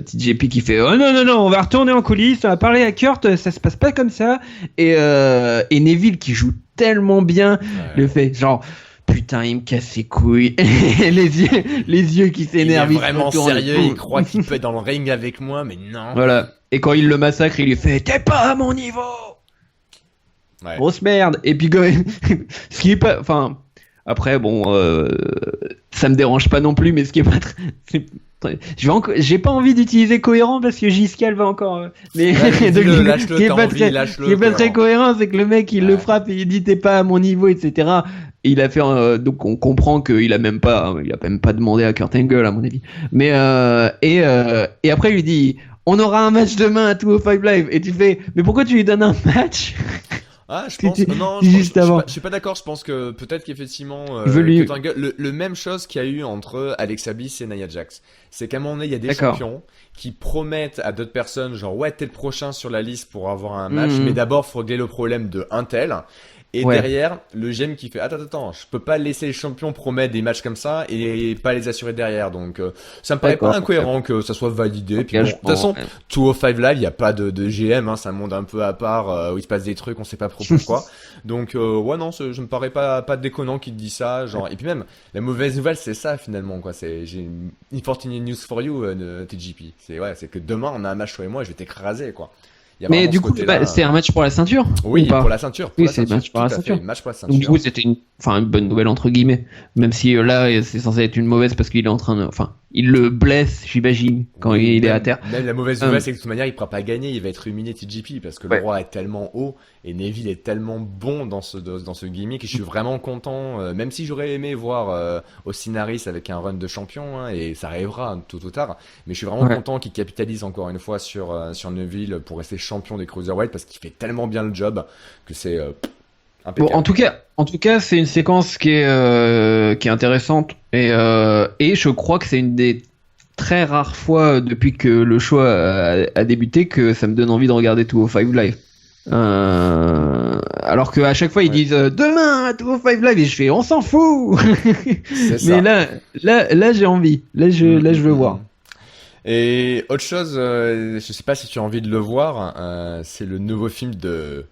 TJP qui fait « Oh non, on va retourner en coulisses, on va parler à Kurt, ça se passe pas comme ça. » Et Neville qui joue tellement bien, le fait genre « Putain, il me casse les couilles. » les yeux qui s'énervent. Il est vraiment sérieux, il croit qu'il peut être dans le ring avec moi, mais non. Voilà, et quand il le massacre, il lui fait « T'es pas à mon niveau !» Ouais. Grosse merde. Et puis, ce qui est pas... Enfin... Après, bon, ça me dérange pas non plus, mais ce qui est pas j'ai pas envie d'utiliser cohérent parce que Giscal va encore. Mais lâche-le, ce qui est pas très cohérent, c'est que le mec il le frappe et il dit t'es pas à mon niveau, etc. Et il a fait donc on comprend qu'il a même pas demandé à Kurt Angle à mon avis. Mais et après il lui dit on aura un match demain à 205 Live et tu fais mais pourquoi tu lui donnes un match? Ah, je pense non, je suis pas d'accord. Je pense que peut-être qu'effectivement, le même chose qu'il y a eu entre Alexa Bliss et Nia Jax, c'est qu'à un moment donné, il y a des champions qui promettent à d'autres personnes, genre ouais, t'es le prochain sur la liste pour avoir un match, mais d'abord faut régler le problème de un tel. Et derrière, le GM qui fait attends, je peux pas laisser les champions promettre des matchs comme ça et pas les assurer derrière. Donc ça me paraît pas incohérent que ça soit validé. Puis bon, de toute façon, 205 Live, il y a pas de GM, hein, c'est un monde un peu à part où il se passe des trucs, on sait pas trop pourquoi. Donc ouais non, je me paraît pas déconnant qu'il te dit ça, genre et puis même la mauvaise nouvelle, c'est ça finalement quoi, c'est j'ai une unfortunate news for you TJP. C'est que demain on a un match toi et moi, je vais t'écraser quoi. Mais du coup, c'est un match pour la ceinture? Oui, pour la ceinture. Oui, c'est un match pour la ceinture. Donc du coup, c'était une bonne nouvelle entre guillemets. Même si là, c'est censé être une mauvaise parce qu'il est en train de, il le blesse, j'imagine, quand il est à terre. Même la mauvaise nouvelle, c'est que de toute manière, il pourra pas gagner, il va être ruiné TJP parce que le roi est tellement haut et Neville est tellement bon dans ce gimmick et je suis vraiment content, même si j'aurais aimé voir Austin Harris avec un run de champion, hein, et ça arrivera tôt ou tard, mais je suis vraiment content qu'il capitalise encore une fois sur Neville pour rester champion des Cruiserweight parce qu'il fait tellement bien le job que c'est impeccable. Bon, en tout cas, c'est une séquence qui est intéressante et je crois que c'est une des très rares fois depuis que le show a débuté que ça me donne envie de regarder 205 Live. Alors qu'à chaque fois ils disent demain à 205 Live et je fais on s'en fout. Mais là j'ai envie. Là je veux voir. Et autre chose, je sais pas si tu as envie de le voir, c'est le nouveau film de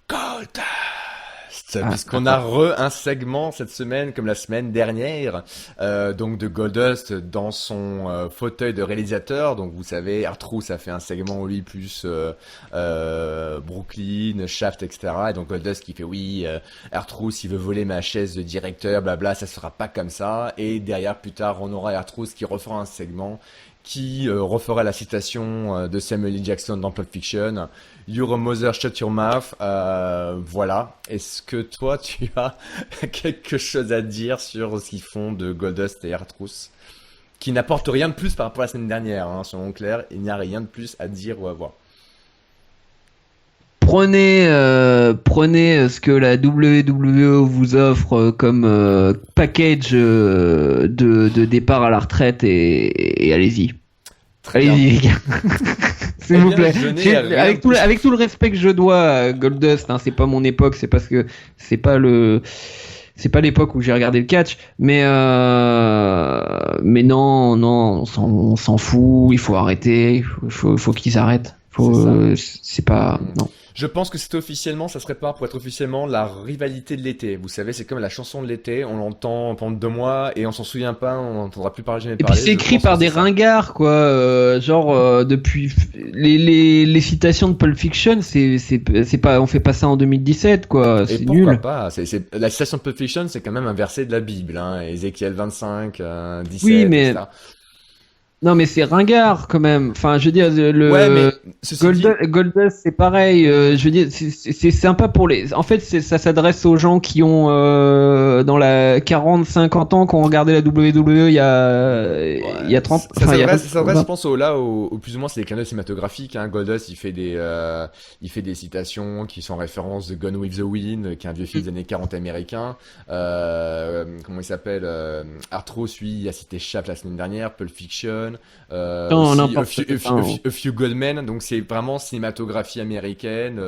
Goldust. puisqu'on a un segment cette semaine, comme la semaine dernière, donc de Goldust dans son fauteuil de réalisateur. Donc vous savez, R-Truth a fait un segment lui plus Brooklyn, Shaft, etc. Et donc Goldust qui fait oui, R-Truth il veut voler ma chaise de directeur, blabla, ça se fera pas comme ça. Et derrière plus tard, on aura R-Truth qui refera un segment qui refera la citation de Samuel L. Jackson dans Pulp Fiction. Your mother shut your mouth. Voilà. Est-ce que toi, tu as quelque chose à dire sur ce qu'ils font de Goldust et R-Truth, qui n'apporte rien de plus par rapport à la semaine dernière, hein, selon Claire, il n'y a rien de plus à dire ou à voir. Prenez ce que la WWE vous offre comme package de départ à la retraite et allez-y. Très bien. Allez-y, les gars. S'il Eh vous bien, plaît. je n'ai rien Avec de plus. avec tout le respect que je dois à Goldust, hein, c'est pas mon époque, c'est parce que c'est pas l'époque où j'ai regardé le catch, mais non, on s'en fout, il faut arrêter, faut qu'ils arrêtent. C'est pas, non. Je pense que c'est officiellement, ça se prépare pour être officiellement la rivalité de l'été. Vous savez, c'est comme la chanson de l'été, on l'entend pendant 2 mois et on s'en souvient pas, on n'entendra plus jamais Et puis parler. c'est Je écrit pense par que des c'est ça. ringards, quoi. Depuis les citations de Pulp Fiction, c'est pas, on fait pas ça en 2017, quoi. Et C'est pourquoi nul. pas? La citation de Pulp Fiction, c'est quand même un verset de la Bible, hein. Ézéchiel 25, Oui, 17, mais etc. non, mais c'est ringard quand même. Enfin, je veux dire, Ouais, mais le ceci dit, Goldust, c'est pareil. Je veux dire, c'est sympa pour les. En fait, ça s'adresse aux gens qui ont dans la 40-50 ans, qui ont regardé la WWE il y a ouais, 30. ça Enfin, il y a s'adresse, je pense, au plus ou moins, c'est des clins d'œil cinématographiques, hein. Goldust, il fait des citations qui sont en référence de Gone with the Wind, qui est un vieux film des années 40 américain. Comment il s'appelle? R-Truth, lui, il a cité Shaft la semaine dernière, Pulp Fiction. Non, Aussi n'importe quoi. A Few Good Men, donc c'est vraiment cinématographie américaine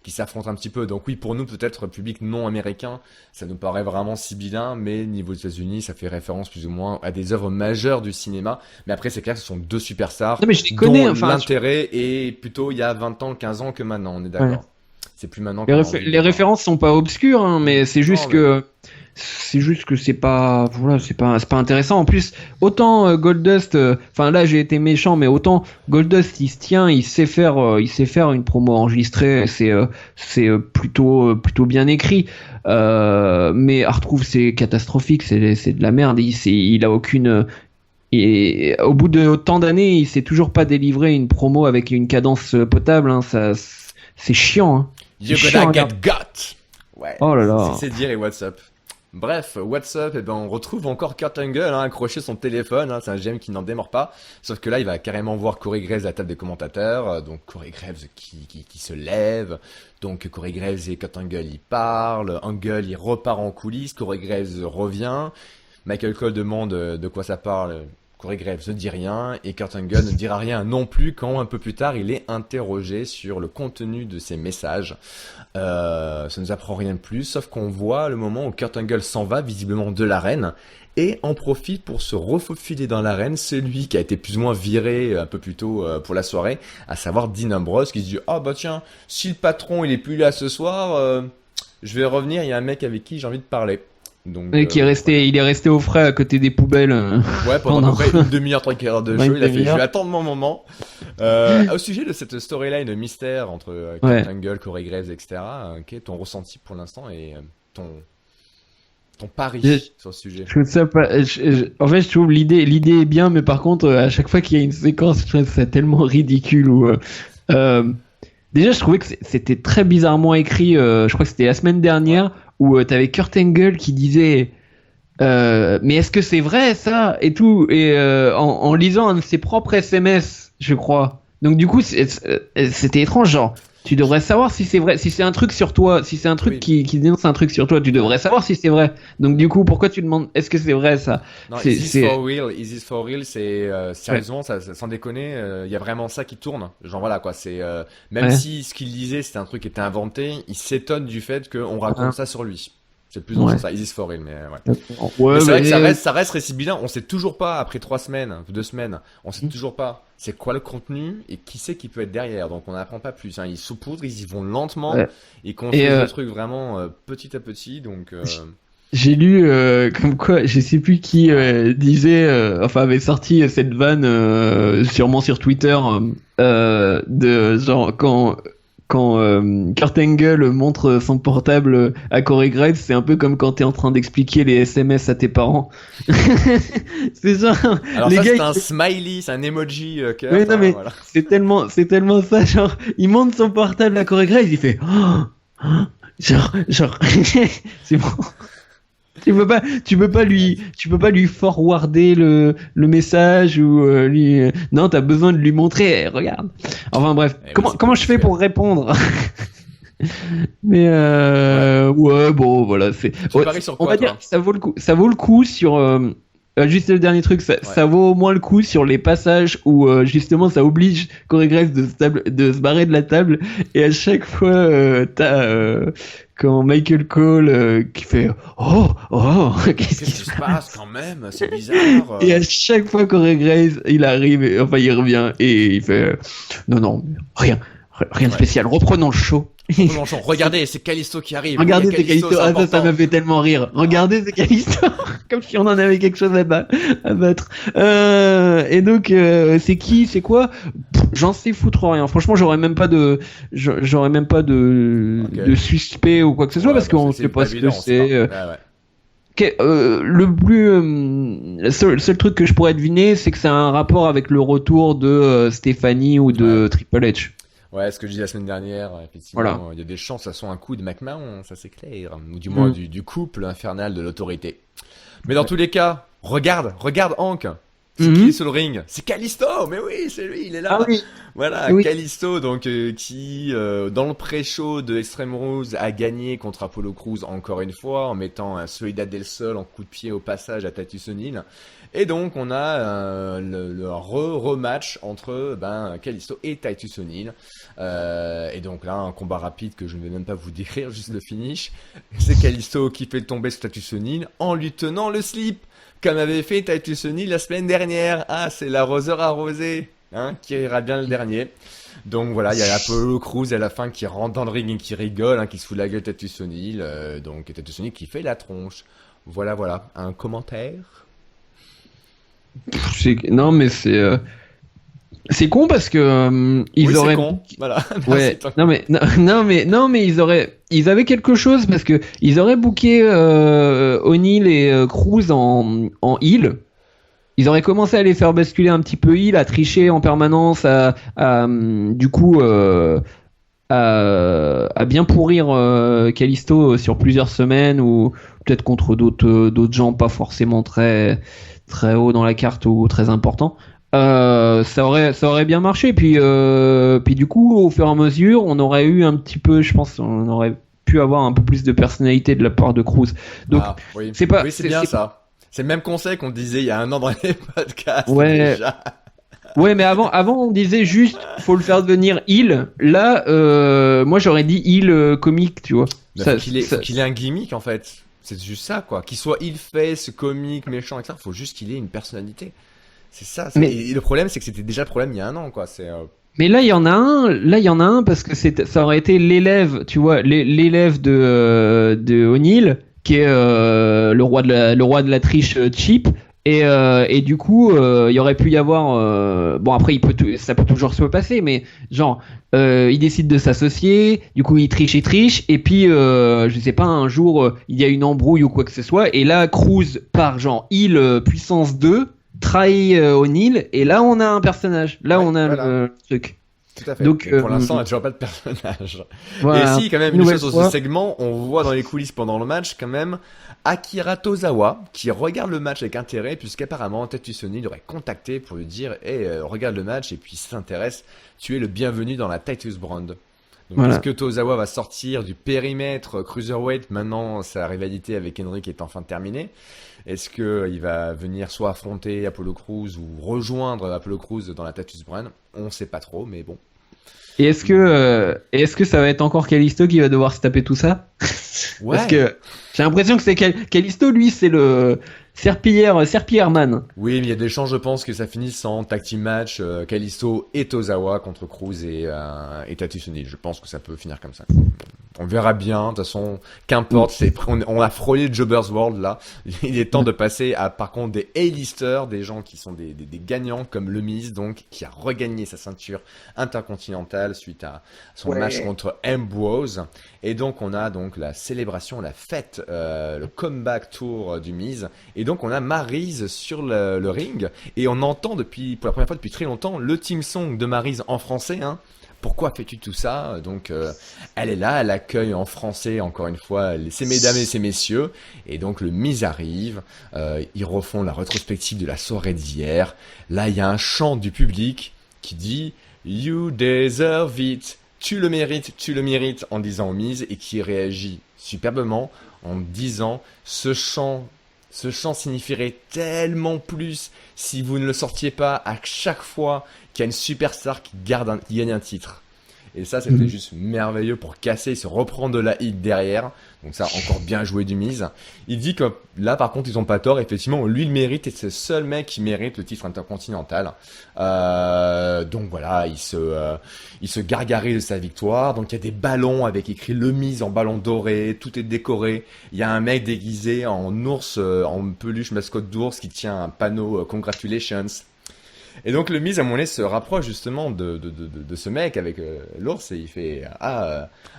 qui s'affronte un petit peu. Donc oui, pour nous, peut-être public non américain, ça nous paraît vraiment sibyllin, mais niveau États-Unis, ça fait référence plus ou moins à des œuvres majeures du cinéma. Mais après, c'est clair que ce sont deux superstars Non, mais je les connais. dont Enfin, l'intérêt est plutôt il y a 20 ans, 15 ans que maintenant, on est ouais. d'accord. C'est plus maintenant qu'on a envie de Les voir. références sont pas obscures, hein, mais Non, mais c'est juste que c'est pas, voilà, c'est pas intéressant. En plus, autant Goldust, enfin là j'ai été méchant, mais autant Goldust il se tient, il sait faire une promo enregistrée, plutôt bien écrit. Mais R-Truth c'est catastrophique, c'est de la merde. Il a aucune et au bout de autant d'années, il sait toujours pas délivrer une promo avec une cadence potable. Hein, c'est chiant. Hein. You C'est gotta chiant, get regarde. got! Ouais, Oh là là. c'est dire et what's up. Bref, what's up, et ben on retrouve encore Kurt Angle, hein, accroché son téléphone, hein, c'est un GM qui n'en démord pas. Sauf que là, il va carrément voir Corey Graves à la table des commentateurs, donc Corey Graves qui se lève, donc Corey Graves et Kurt Angle ils parlent, Angle il repart en coulisses, Corey Graves revient, Michael Cole demande de quoi ça parle. Corey Graves ne dit rien et Kurt Angle ne dira rien non plus quand un peu plus tard il est interrogé sur le contenu de ses messages. Ça nous apprend rien de plus, sauf qu'on voit le moment où Kurt Angle s'en va visiblement de l'arène et en profite pour se refaufiler dans l'arène celui qui a été plus ou moins viré un peu plus tôt pour la soirée, à savoir Dean Ambrose qui se dit ah bah tiens si le patron il est plus là ce soir, je vais revenir, il y a un mec avec qui j'ai envie de parler. Donc, Il est resté au frais à côté des poubelles. ouais, pendant à peu près une demi-heure, 3 quarts de Ouais, show, une il a fait, je demi-heure. vais attendre mon moment. Au sujet de cette storyline mystère entre Ouais. Kurt Angle, Corey Graves, etc., quel est ton ressenti pour l'instant et ton pari Je- sur le sujet? Je trouve ça pas. En fait, je trouve l'idée est bien, mais par contre, à chaque fois qu'il y a une séquence, je trouve ça tellement ridicule. Déjà, je trouvais que c'était très bizarrement écrit. Je crois que c'était la semaine dernière où t'avais Kurt Angle qui disait. Mais est-ce que c'est vrai ça et tout et en lisant un de ses propres SMS, je crois. Donc du coup, c'était étrange, genre. Tu devrais savoir si c'est vrai, si c'est un truc sur toi, si c'est un truc Oui. qui dénonce un truc sur toi, tu devrais savoir si c'est vrai. Donc du coup, pourquoi tu demandes est-ce que c'est vrai ça? Non, C'est Is This c'est For Real? Is This For Real? C'est sérieusement, sans déconner, il y a vraiment ça qui tourne. Genre voilà quoi, c'est même ouais. si ce qu'il disait c'était un truc qui était inventé, il s'étonne du fait qu'on raconte Ouais. ça sur lui. C'est plus dans Ouais. ce sens-là. Isis for Real, mais ouais. Ouais, Mais c'est vrai que mais- ça reste récipilant. On sait toujours pas, après 3 semaines, 2 semaines, on sait Mhm. toujours pas c'est quoi le contenu et qui c'est qui peut être derrière. Donc on n'apprend pas plus. Hein. Ils saupoudrent, ils y vont lentement, Ouais. ils construisent Et le truc vraiment petit à petit. Donc j'ai lu comme quoi, je sais plus qui disait, enfin avait sorti cette vanne sûrement sur Twitter de genre quand Kurt Angle montre son portable à Corey Graves, c'est un peu comme quand t'es en train d'expliquer les SMS à tes parents. C'est ça. alors Les ça gars, c'est un smiley, c'est un emoji cœur. oui, non, mais Voilà. c'est tellement ça, genre, il monte son portable à Corey Graves, il fait, genre, c'est bon. Tu peux pas lui forwarder le message ou lui, non, t'as besoin de lui montrer, regarde. Enfin bref, Eh oui, comment, c'est comment plus je fais visuel. pour répondre? Mais ouais, bon, voilà, c'est. Tu Ouais, paries sur on quoi va dire toi? que ça vaut le coup sur. Juste le dernier truc, ça vaut au moins le coup sur les passages où justement ça oblige Corey Graves de se barrer de la table et à chaque fois t'as quand Michael Cole qui fait oh qu'est-ce qui Qu'est-ce qui se se passe? passe quand même? C'est bizarre. Et à chaque fois Corey Graves il arrive, enfin il revient et il fait non rien de Ouais. spécial, reprenons le show. Mélenchon, regardez, c'est Callisto qui arrive. Regardez, Oui, c'est Callisto. c'est Ah, ça important. m'a fait tellement rire. Regardez, c'est Callisto. Comme si on en avait quelque chose à battre. Et donc, c'est qui, c'est quoi? J'en sais foutre rien. Franchement, j'aurais même pas Ok. de suspect ou quoi que ce soit Ouais, parce bah, qu'on c'est sait pas pas ce évident, que on sait c'est. pas. Ouais, ouais. Le seul truc que je pourrais deviner, c'est que c'est un rapport avec le retour de Stéphanie ou de Triple H. Ouais, ce que je disais la semaine dernière, effectivement, Voilà. il y a des chances, ça soit un coup de McMahon, ça c'est clair. Ou du Mm. moins du couple infernal de l'autorité. Mais dans tous les cas, regarde Hank. C'est Mhm. qui sur le ring? C'est Callisto, mais oui, c'est lui, il est là. Ah oui. Voilà, Oui. Callisto, donc qui, dans le pré-show de Extreme Rules, a gagné contre Apollo Crews encore une fois, en mettant un Soledad del Sol en coup de pied au passage à Titus O'Neil. Et donc, on a le rematch entre Callisto et Titus O'Neil. Et donc là, un combat rapide que je ne vais même pas vous décrire, juste le finish. C'est Callisto qui fait tomber sur Titus O'Neil en lui tenant le slip, comme avait fait Titus O'Neil la semaine dernière. Ah, c'est l'arroseur arrosé. Hein, qui ira bien le dernier. Donc voilà, il y a Apollo Crews à la fin qui rentre dans le ring et qui rigole, hein, qui se fout la gueule de Titus O'Neil. Donc Titus O'Neil qui fait la tronche. Voilà. Un commentaire? Non, mais c'est con parce que ils Oui, auraient. c'est con. Voilà. Ouais. Merci, Non, mais ils avaient quelque chose parce que ils auraient booké O'Neil et Cruz en heel. Ils auraient commencé à les faire basculer un petit peu heel, à tricher en permanence, du coup à bien pourrir Callisto sur plusieurs semaines ou peut-être contre d'autres gens pas forcément très haut dans la carte ou très important. Ça aurait bien marché. Puis du coup, au fur et à mesure, on aurait eu un petit peu, je pense, on aurait pu avoir un peu plus de personnalité de la part de Cruz. Donc, oui. c'est pas, Oui, c'est bien ça. C'est le même conseil qu'on disait il y a un an dans les podcasts. Ouais. Déjà. Ouais, mais avant, on disait juste, faut le faire devenir heel. Là, moi, j'aurais dit heel comique, tu vois. Mais faut qu'il ait un gimmick en fait. C'est juste ça quoi. Qu'il soit il face, comique, méchant, etc. Faut juste qu'il ait une personnalité. C'est ça. Et le problème, c'est que c'était déjà le problème il y a un an quoi. Mais là, il y en a un. Là, il y en a un parce que ça aurait été l'élève, tu vois, l'élève de O'Neil, qui est le roi de la triche cheap. Et du coup, il y aurait pu y avoir. Bon, après, ça peut toujours se passer, mais genre, il décide de s'associer. Du coup, il triche, et puis, je sais pas, un jour, il y a une embrouille ou quoi que ce soit. Et là, Cruz part genre heel puissance 2, trahit O'Neil, et là, on a un personnage. Là, Ouais, on a voilà. le truc. Tout à fait. Donc, Et pour l'instant, il n'y a toujours pas de personnage. Voilà. Et si, quand même, une Nouvelle chose sur fois. ce segment, on voit dans les coulisses pendant le match, quand même, Akira Tozawa, qui regarde le match avec intérêt, puisqu'apparemment, Titus O'Neil l'aurait contacté pour lui dire, regarde le match, et puis si ça t'intéresse, tu es le bienvenu dans la Titus Brand. Donc, Voilà. est-ce que Tozawa va sortir du périmètre Cruiserweight, maintenant, sa rivalité avec Henrik est enfin terminée? Est-ce qu'il va venir soit affronter Apollo Crews ou rejoindre Apollo Crews dans la Titus Brand? On sait pas trop, mais bon. Et est-ce que ça va être encore Kalisto qui va devoir se taper tout ça? Ouais. Parce que j'ai l'impression que c'est Kalisto, lui, c'est le serpillière man. Oui, mais il y a des chances, je pense, que ça finisse en tag team match Kalisto et Tozawa contre Cruz et Titus O'Neil. Je pense que ça peut finir comme ça. On verra bien. De toute façon, qu'importe. On a frôlé le Jobbers World là. Il est temps de passer à, par contre, des A-listers, des gens qui sont des gagnants comme Le Miz, donc qui a regagné sa ceinture intercontinentale suite à son match contre Ambrose. Et donc on a donc la célébration, la fête, le comeback tour du Miz. Et donc on a Maryse sur le ring et on entend pour la première fois depuis très longtemps le team song de Maryse en français. Hein. Pourquoi fais-tu tout ça? Donc elle est là, elle accueille en français encore une fois ces mesdames et ces messieurs. Et donc le Miz arrive, ils refont la rétrospective de la soirée d'hier. Là il y a un chant du public qui dit You deserve it. Tu le mérites en disant au Miz et qui réagit superbement en disant ce chant signifierait tellement plus si vous ne le sortiez pas à chaque fois qu'il y a une superstar qui gagne un titre. Et ça, c'était juste merveilleux pour casser et se reprendre de la hit derrière. Donc ça, encore bien joué du Miz. Il dit que là, par contre, ils ont pas tort. Effectivement, lui, il mérite et c'est le seul mec qui mérite le titre intercontinental. Donc voilà, il se gargarise de sa victoire. Donc il y a des ballons avec écrit Le Miz en ballon doré. Tout est décoré. Il y a un mec déguisé en ours, en peluche mascotte d'ours qui tient un panneau Congratulations. Et donc le Miz à mon donné se rapproche justement de ce mec avec l'ours et il fait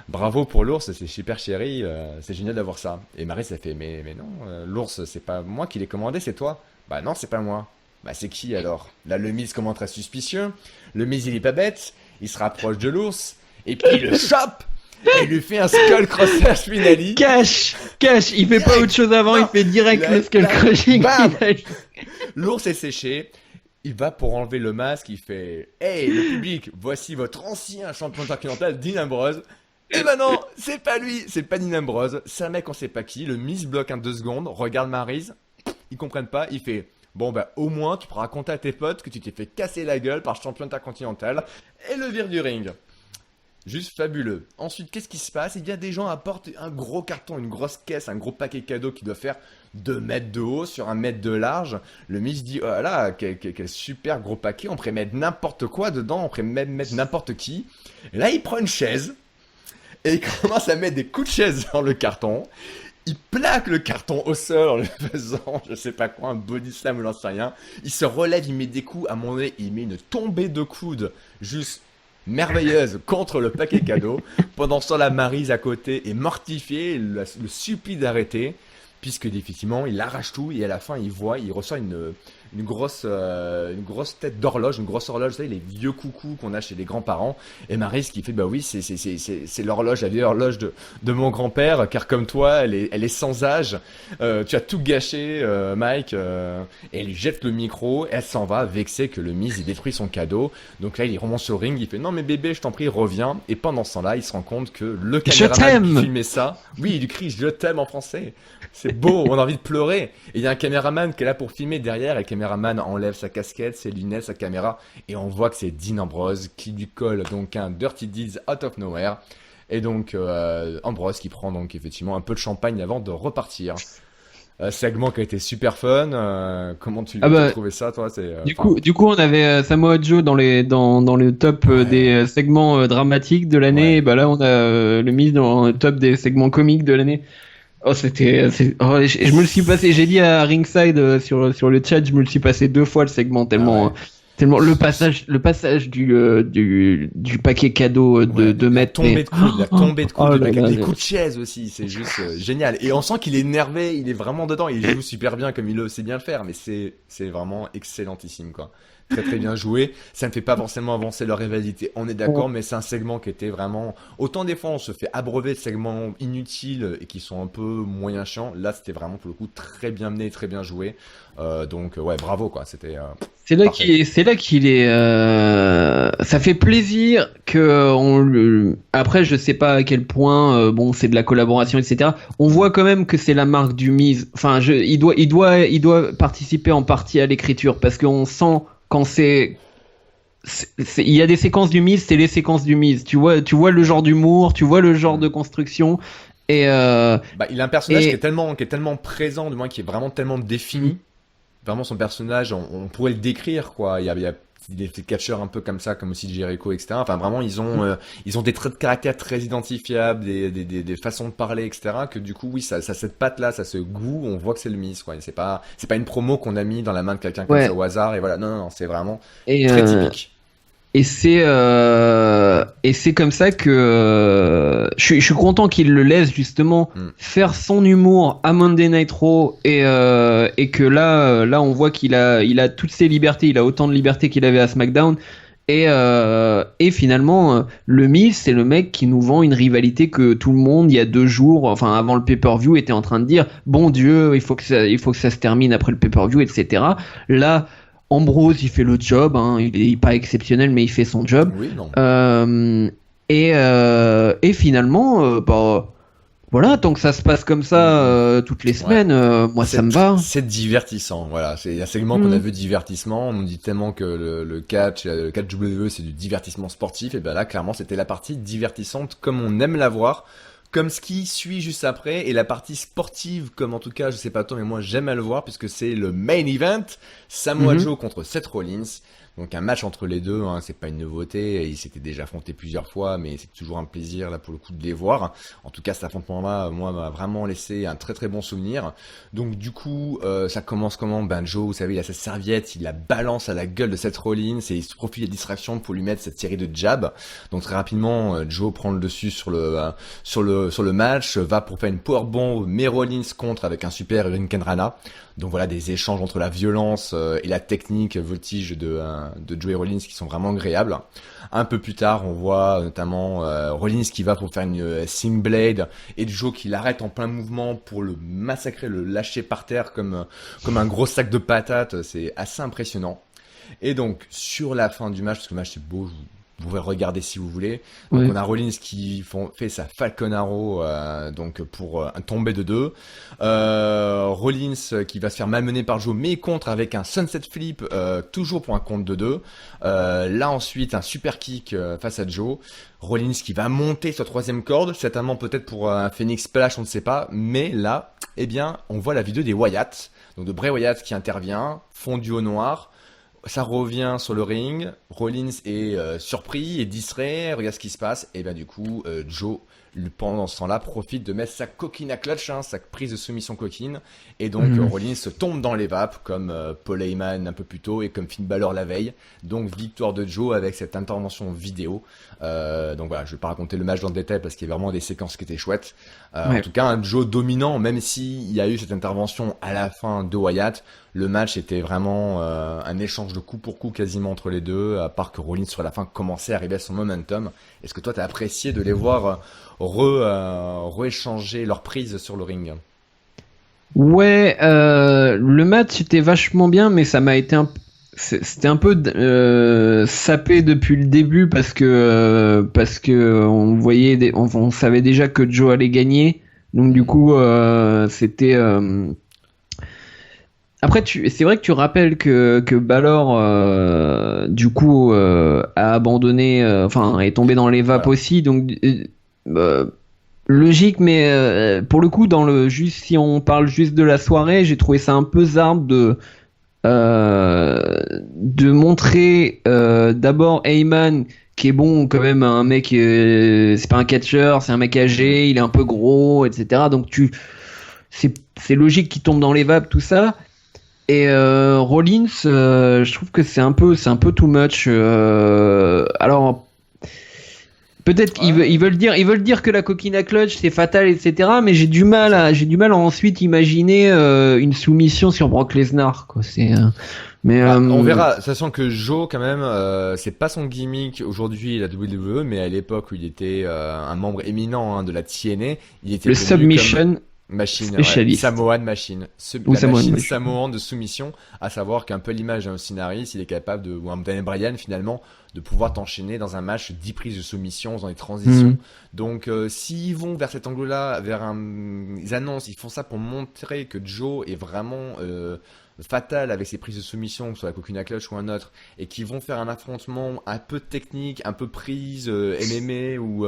bravo pour l'ours, c'est super chéri, c'est génial d'avoir ça. Et Maryse elle fait mais non, l'ours c'est pas moi qui l'ai commandé, c'est toi. Bah non, c'est pas moi. Bah c'est qui alors? Là le Miz commence très suspicieux, le Miz il est pas bête, il se rapproche de l'ours et puis il le chope. Et il lui fait un skull crusher finale. Cash, il fait pas autre chose avant, il fait direct le skull crushing. Bam. L'ours est séché. Il va pour enlever le masque, il fait « Hey, le public, voici votre ancien champion intercontinental, Dean Ambrose. » Et ben non, c'est pas lui, c'est pas Dean Ambrose, c'est un mec on sait pas qui. Le Miz bloque 2 secondes, regarde Maryse, ils comprennent pas, il fait « Bon bah au moins tu pourras raconter à tes potes que tu t'es fait casser la gueule par le champion intercontinental. » Et le vire du ring. Juste fabuleux. Ensuite, qu'est-ce qui se passe? Il y a des gens apportent un gros carton, une grosse caisse, un gros paquet cadeau qui doit faire 2 mètres de haut sur 1 mètre de large. Le Miz dit, oh là, quel super gros paquet, on pourrait mettre n'importe quoi dedans, on pourrait même mettre n'importe qui. Et là, il prend une chaise et il commence à mettre des coups de chaise dans le carton. Il plaque le carton au sol en lui faisant, je sais pas quoi, un body slam ou j'en sais rien. Il se relève, il met des coups, à mon nez, il met une tombée de coude juste merveilleuse contre le paquet cadeau. Pendant ce temps, la Maryse à côté est mortifiée, le supplie d'arrêter, puisque effectivement, il arrache tout et à la fin, il ressort une grosse tête d'horloge, une grosse horloge, vous savez, les vieux coucous qu'on a chez les grands-parents. Et Maryse qui fait, bah oui, c'est l'horloge, la vieille horloge de mon grand-père, car comme toi, elle est sans âge. Tu as tout gâché, Mike. Et elle lui jette le micro, elle s'en va, vexée que le Miz, il détruit son cadeau. Donc là, il remonte sur le ring, il fait, non mais bébé, je t'en prie, reviens. Et pendant ce temps-là, il se rend compte que le caméraman qui filmait ça, oui, il lui crie, je t'aime en français. C'est beau, on a envie de pleurer. Et il y a un caméraman qui est là pour filmer derrière, et le caméraman enlève sa casquette, ses lunettes, sa caméra, et on voit que c'est Dean Ambrose qui lui colle donc un Dirty Deeds Out of Nowhere. Et donc Ambrose qui prend donc effectivement un peu de champagne avant de repartir. Segment qui a été super fun. Comment tu as trouvé ça, toi? Du coup, on avait Samoa Joe dans le top des segments dramatiques de l'année. Ouais. Et bah là, on a le Miz dans le top des segments comiques de l'année. Oh, je me le suis passé. J'ai dit à Ringside sur le chat, je me le suis passé 2 fois le segment tellement. Tellement le passage du paquet cadeau de mettre la tombée de coude, des coups de chaise aussi, c'est juste génial. Et on sent qu'il est énervé, il est vraiment dedans, il joue super bien comme il le sait bien le faire, mais c'est vraiment excellentissime quoi. Très très bien joué. Ça ne fait pas forcément avancer leur rivalité, on est d'accord, mais c'est un segment qui était vraiment. Autant des fois on se fait abreuver de segments inutiles et qui sont un peu moyen chiants. Là c'était vraiment pour le coup très bien mené, très bien joué. Donc ouais, bravo quoi. C'était. C'est là qu'il est. Ça fait plaisir que Après, je sais pas à quel point bon, c'est de la collaboration, etc. On voit quand même que c'est la marque du Miz. Enfin, il doit participer en partie à l'écriture parce qu'on sent quand c'est il y a des séquences du Miz, c'est les séquences du Miz. Tu vois le genre d'humour, tu vois le genre de Mm. construction. Et, euh, Bah, il a un personnage et qui est tellement présent, du moins qui est vraiment tellement mm, défini. Vraiment, son personnage, on pourrait le décrire, quoi. Il y a des catcheurs un peu comme ça, comme aussi Jericho, etc. Enfin, vraiment, ils ont des traits de caractère très identifiables, des façons de parler, etc. Que du coup, oui, ça cette patte-là, ça ce goût, on voit que c'est le Miz, quoi. C'est pas une promo qu'on a mis dans la main de quelqu'un comme ça ouais. au hasard, et voilà. Non, non, non, c'est vraiment Et, très euh, typique. et c'est comme ça que je suis content qu'il le laisse justement Hmm. faire son humour à Monday Night Raw et que là on voit qu'il a toutes ses libertés, il a autant de libertés qu'il avait à SmackDown et finalement le Miz c'est le mec qui nous vend une rivalité que tout le monde il y a 2 jours, enfin avant le pay-per-view était en train de dire bon Dieu il faut que ça se termine après le pay-per-view etc. Là Ambrose, il fait le job, hein, il est pas exceptionnel, mais il fait son job. Oui, non. Euh, et finalement, bah, voilà, tant que ça se passe comme ça toutes les Ouais. semaines, moi ça me va. C'est divertissant, voilà. C'est un segment qu'on a Mm. vu divertissement. On nous dit tellement que le catch WWE, c'est du divertissement sportif. Et ben là, clairement, c'était la partie divertissante comme on aime la voir. Comme ce qui suit juste après. Et la partie sportive, comme en tout cas, je sais pas toi, mais moi j'aime à le voir puisque c'est le main event. Samoa Mhm. Joe contre Seth Rollins. Donc un match entre les deux, hein, c'est pas une nouveauté. Ils s'étaient déjà affrontés plusieurs fois, mais c'est toujours un plaisir là pour le coup de les voir. En tout cas, cet affrontement-là, moi, m'a vraiment laissé un très très bon souvenir. Donc du coup, ça commence comment? Ben Joe, vous savez, il a sa serviette, il la balance à la gueule de Seth Rollins et il se profite des distractions pour lui mettre cette série de jabs. Donc très rapidement, Joe prend le dessus sur le match, va pour faire une powerbomb, mais Rollins contre avec un super Hurricane Rana. Donc voilà, des échanges entre la violence et la technique voltige de Joey Rollins qui sont vraiment agréables. Un peu plus tard, on voit notamment Rollins qui va pour faire une Sing Blade et Joe qui l'arrête en plein mouvement pour le massacrer, le lâcher par terre comme un gros sac de patates. C'est assez impressionnant. Et donc, sur la fin du match, parce que le match c'est beau, vous pouvez le regarder si vous voulez. Donc, Ouais. on a Rollins qui fait sa Falcon Arrow donc pour tomber de deux. Rollins qui va se faire malmener par Joe, mais contre avec un Sunset Flip, toujours pour un compte de deux. Là ensuite, un super kick face à Joe. Rollins qui va monter sur troisième corde, certainement peut-être pour un Phoenix Splash, on ne sait pas. Mais là, eh bien, on voit la vidéo des Wyatt. Donc de Bray Wyatt qui intervient, fondu au noir. Ça revient sur le ring, Rollins est surpris et distrait, regarde ce qui se passe, et bien du coup, Joe, pendant ce temps-là, profite de mettre sa coquine à clutch, hein, sa prise de soumission coquine, et donc Mhm. Rollins se tombe dans les vapes, comme Paul Heyman un peu plus tôt, et comme Finn Balor la veille, donc victoire de Joe avec cette intervention vidéo. Donc voilà, je vais pas raconter le match dans le détail parce qu'il y a vraiment des séquences qui étaient chouettes. En Ouais. tout cas, un Joe dominant, même s'il y a eu cette intervention à la fin de Wyatt, le match était vraiment un échange de coup pour coup quasiment entre les deux, à part que Rollins sur la fin commençait à arriver à son momentum. Est-ce que toi t'as apprécié de les voir re-échanger leur prise sur le ring? Ouais, le match était vachement bien, mais ça m'a été c'était un peu sapé depuis le début parce que on voyait on savait déjà que Joe allait gagner, donc du Hmm. coup c'était après c'est vrai que tu rappelles que Balor du coup a abandonné, enfin est tombé dans les vapes Voilà. aussi, donc euh, logique, mais pour le coup, juste si on parle juste de la soirée, j'ai trouvé ça un peu zarbe de montrer d'abord Heyman qui est bon quand même un mec, c'est pas un catcheur, c'est un mec Hmm. âgé, il est un peu gros, etc. Donc c'est logique qu'il tombe dans les vapes tout ça. Et Rollins, je trouve que c'est un peu too much. Alors peut-être qu'ils Ouais. veulent dire que la coquine à clutch c'est fatal, etc. Mais j'ai du mal à ensuite imaginer une soumission sur Brock Lesnar, quoi. Mais Bah, on verra, sachant que Joe, quand même, c'est pas son gimmick aujourd'hui la WWE, mais à l'époque où il était un membre éminent hein, de la TNA, il était le connu comme submission Machine, ouais, spécialiste Samoan Machine. ou La Samoan machine Machine. samoan de soumission, à savoir qu'un peu l'image d'un scénariste, il est capable de, ou un Daniel Bryan finalement, de pouvoir t'enchaîner dans un match 10 prises de soumission, dans des transitions. Mhm. Donc, s'ils vont vers cet angle-là, ils annoncent, ils font ça pour montrer que Joe est vraiment fatales avec ses prises de soumission, que ce soit la Coquina Clutch ou un autre, et qui vont faire un affrontement un peu technique, un peu prise, MMA ou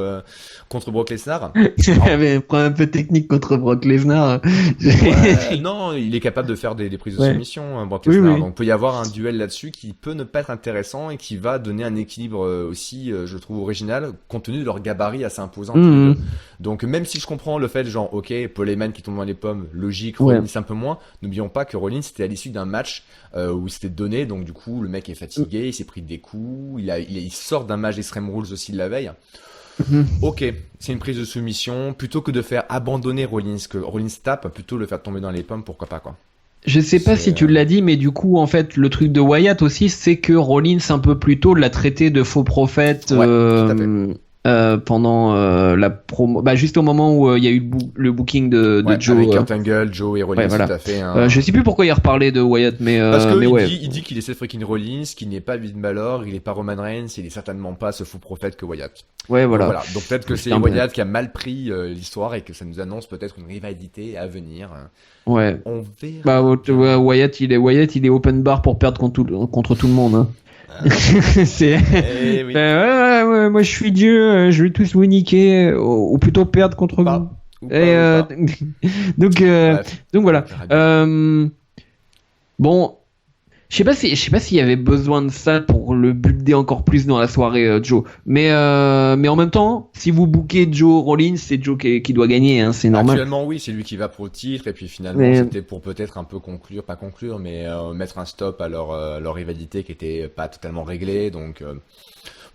contre Brock Lesnar. J'avais un point un peu technique contre Brock Lesnar. Ouais, non, il est capable de faire des prises de Ouais. soumission, Brock Oui, Lesnar. oui. Donc, il peut y avoir un duel là-dessus qui peut ne pas être intéressant et qui va donner un équilibre aussi, je trouve, original, compte tenu de leur gabarit assez imposant tous les deux. Mhm. Donc, même si je comprends le fait, genre, ok, Paul Heyman qui tombe dans les pommes, logique, Ouais. Rollins un peu moins, n'oublions pas que Rollins, c'était à l'issue d'un match où c'était donné, donc du coup, le mec est fatigué, il s'est pris des coups, il sort d'un match d'Extreme Rules aussi de la veille. Mhm. Ok, c'est une prise de soumission. Plutôt que de faire abandonner Rollins, que Rollins tape, plutôt le faire tomber dans les pommes, pourquoi pas, quoi. Je sais pas C'est, si tu l'as dit, mais du coup, en fait, le truc de Wyatt aussi, c'est que Rollins, un peu plus tôt, l'a traité de faux prophète Ouais, tout à fait. pendant la promo. Bah, juste au moment où il y a eu le booking de Ouais, Joe. avec Kurt Angle, Joe et Rollins, Ouais, voilà. tout à fait. Hein. Je sais plus pourquoi il reparlait de Wyatt, Parce que mais ouais. il dit qu'il est Seth freaking Rollins, qu'il n'est pas Vin Balor, il est pas Roman Reigns, il est certainement pas ce fou prophète que Wyatt. Ouais, Donc voilà. voilà. Donc peut-être que c'est C'était un peu- Wyatt qui a mal pris l'histoire et que ça nous annonce peut-être une rivalité à venir. Ouais. On verra Bah, bien. Wyatt, il est open bar pour perdre contre tout le monde. Hein. Ah, C'est. eh oui. Ouais, moi je suis Dieu, je vais tous vous niquer, ou plutôt perdre contre vous. Ou Et, pas. donc, Bref, donc voilà. on verra bien. Bon, je sais pas s'il y avait besoin de ça pour le builder encore plus dans la soirée, Joe. Mais en même temps, si vous bookez Joe Rollins, c'est Joe qui doit gagner, hein, c'est normal. Actuellement, oui, c'est lui qui va pour le titre, et puis finalement, Mais- c'était pour peut-être un peu conclure, pas conclure, mais mettre un stop à leur rivalité qui était pas totalement réglée. Donc,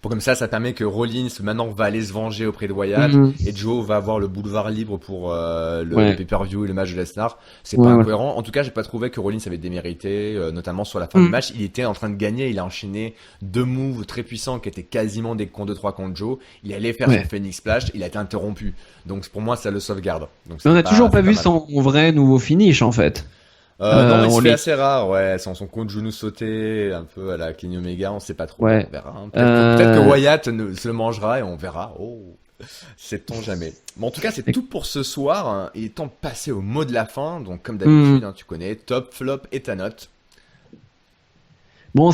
pour comme ça permet que Rollins maintenant va aller se venger auprès de Wyatt, Mhm. et Joe va avoir le boulevard libre pour le Ouais. pay-per-view et le match de Lesnar. C'est Ouais, pas ouais. incohérent. En tout cas, j'ai pas trouvé que Rollins avait démérité, notamment sur la fin du Mhm. match. Il était en train de gagner, il a enchaîné deux moves très puissants qui étaient quasiment des comptes de 3 contre Joe. Il allait faire Ouais. son Phoenix Splash, il a été interrompu. Donc pour moi, ça le sauvegarde. Donc Mais on c'est a toujours pas c'est vu mal. son vrai nouveau finish en fait. Non, il se on fait les- assez rare, ouais, sans son compte genou sauté, un peu à la Kenny Omega, on sait pas trop, Ouais. on verra. Hein. Peut-être que Euh, Wyatt se le mangera et on verra. Oh, sait-on jamais. Bon, en tout cas, c'est tout pour ce soir. Hein. Il est temps de passer au mot de la fin. Donc, comme d'habitude, hein, tu connais, top, flop et ta note. Bon, on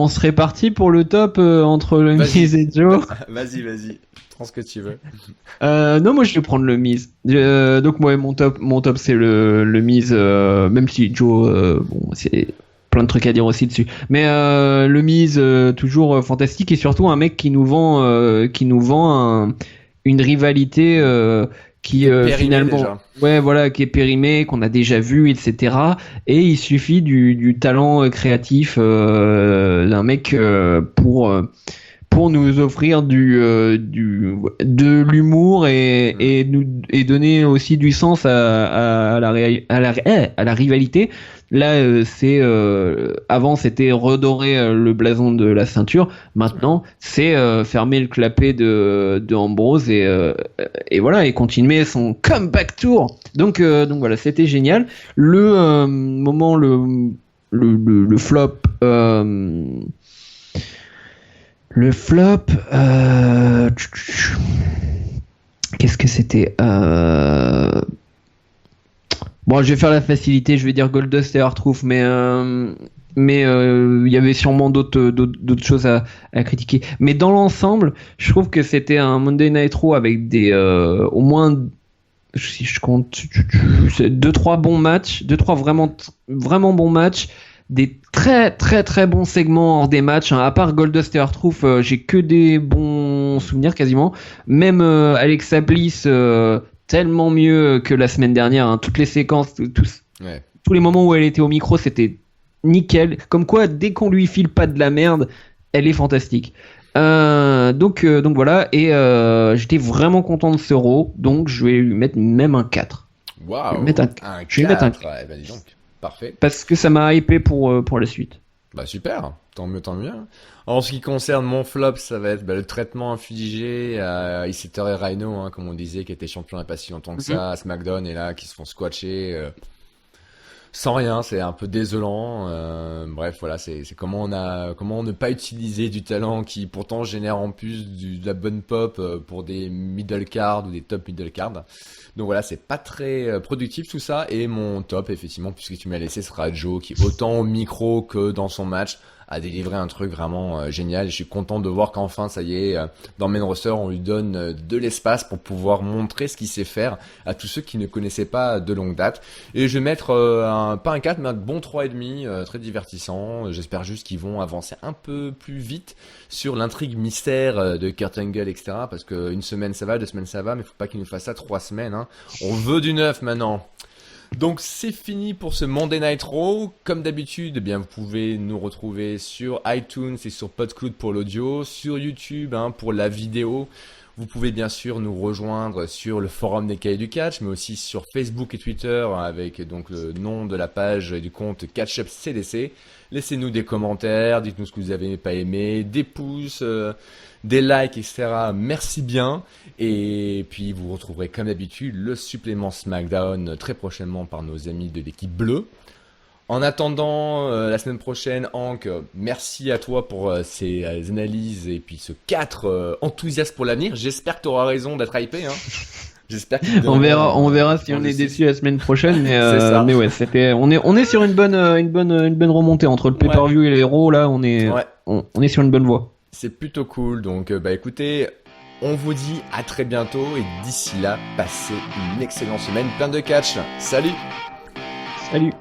se répartit pour le top entre le Vas-y. Miz et Joe. Vas-y, prends ce que tu veux. Non, moi je vais prendre le Miz. Donc moi mon top c'est le Miz, même si Joe, bon, c'est plein de trucs à dire aussi dessus. Mais le Miz toujours fantastique et surtout un mec qui nous vend une rivalité qui Périmé finalement, déjà. ouais voilà, qui est périmée, qu'on a déjà vu, etc. Et il suffit du talent créatif d'un mec pour nous offrir de l'humour et donner aussi du sens à la rivalité. Là, avant c'était redorer le blason de la ceinture. Maintenant, c'est fermer le clapet de Ambrose et voilà et continuer son comeback tour. Donc voilà, c'était génial. Le flop. Le flop, qu'est-ce que c'était Bon, je vais faire la facilité, je vais dire Goldust et R-Truth, mais il y avait sûrement d'autres choses à critiquer. Mais dans l'ensemble, je trouve que c'était un Monday Night Raw avec au moins, si je compte, deux trois bons matchs, deux trois vraiment bons matchs. Des très très très bons segments hors des matchs, hein. À part Goldust et R-Truth, j'ai que des bons souvenirs quasiment. Même Alexa Bliss, tellement mieux que la semaine dernière, hein. Toutes les séquences, Ouais. tous les moments où elle était au micro, c'était nickel. Comme quoi, dès qu'on lui file pas de la merde, elle est fantastique. Donc voilà, et j'étais vraiment content de ce Raw, donc je vais lui mettre même un 4. Waouh. Je vais mettre un 4. Ouais, bah dis donc. Parfait. Parce que ça m'a hypé pour la suite. Bah super, tant mieux, tant mieux. En ce qui concerne mon flop, ça va être le traitement infligé à Ishitter et Rhino, hein, comme on disait, qui étaient champions il n'y a pas si longtemps que ça, à SmackDown, et là, qui se font squatcher. sans rien, c'est un peu désolant. Bref, voilà, c'est comment ne pas utiliser du talent qui pourtant génère en plus de la bonne pop pour des middle cards ou des top middle cards. Donc voilà, c'est pas très productif tout ça. Et mon top, effectivement, puisque tu m'as laissé, sera Joe, qui autant au micro que dans son match a délivré un truc vraiment génial. Et je suis content de voir qu'enfin, ça y est, dans Main Roster, on lui donne de l'espace pour pouvoir montrer ce qu'il sait faire à tous ceux qui ne connaissaient pas de longue date. Et je vais mettre pas un 4, mais un bon 3,5, très divertissant. J'espère juste qu'ils vont avancer un peu plus vite sur l'intrigue mystère de Kurt Angle, etc. Parce que une semaine ça va, 2 semaines ça va, mais faut pas qu'ils nous fassent ça 3 semaines. Hein. On veut du neuf maintenant. Donc c'est fini pour ce Monday Night Raw. Comme d'habitude, eh bien vous pouvez nous retrouver sur iTunes et sur PodCloud pour l'audio, sur YouTube pour la vidéo. Vous pouvez bien sûr nous rejoindre sur le forum des cahiers du catch, mais aussi sur Facebook et Twitter avec donc le nom de la page et du compte CatchUp CDC. Laissez-nous des commentaires, dites-nous ce que vous avez pas aimé, des pouces, des likes, etc. Merci bien. Et puis vous retrouverez comme d'habitude le supplément SmackDown très prochainement par nos amis de l'équipe bleue. En attendant la semaine prochaine, Hank, merci à toi pour ces analyses et puis ce 4 enthousiasme pour l'avenir. J'espère que tu auras raison d'être hypé. Hein. J'espère on verra si on est déçu la semaine prochaine, mais ouais, on est sur une bonne remontée entre le pay-per-view et les Raw. Là, on est sur une bonne voie. C'est plutôt cool. Donc, écoutez, on vous dit à très bientôt et d'ici là, passez une excellente semaine plein de catch. Salut. Salut.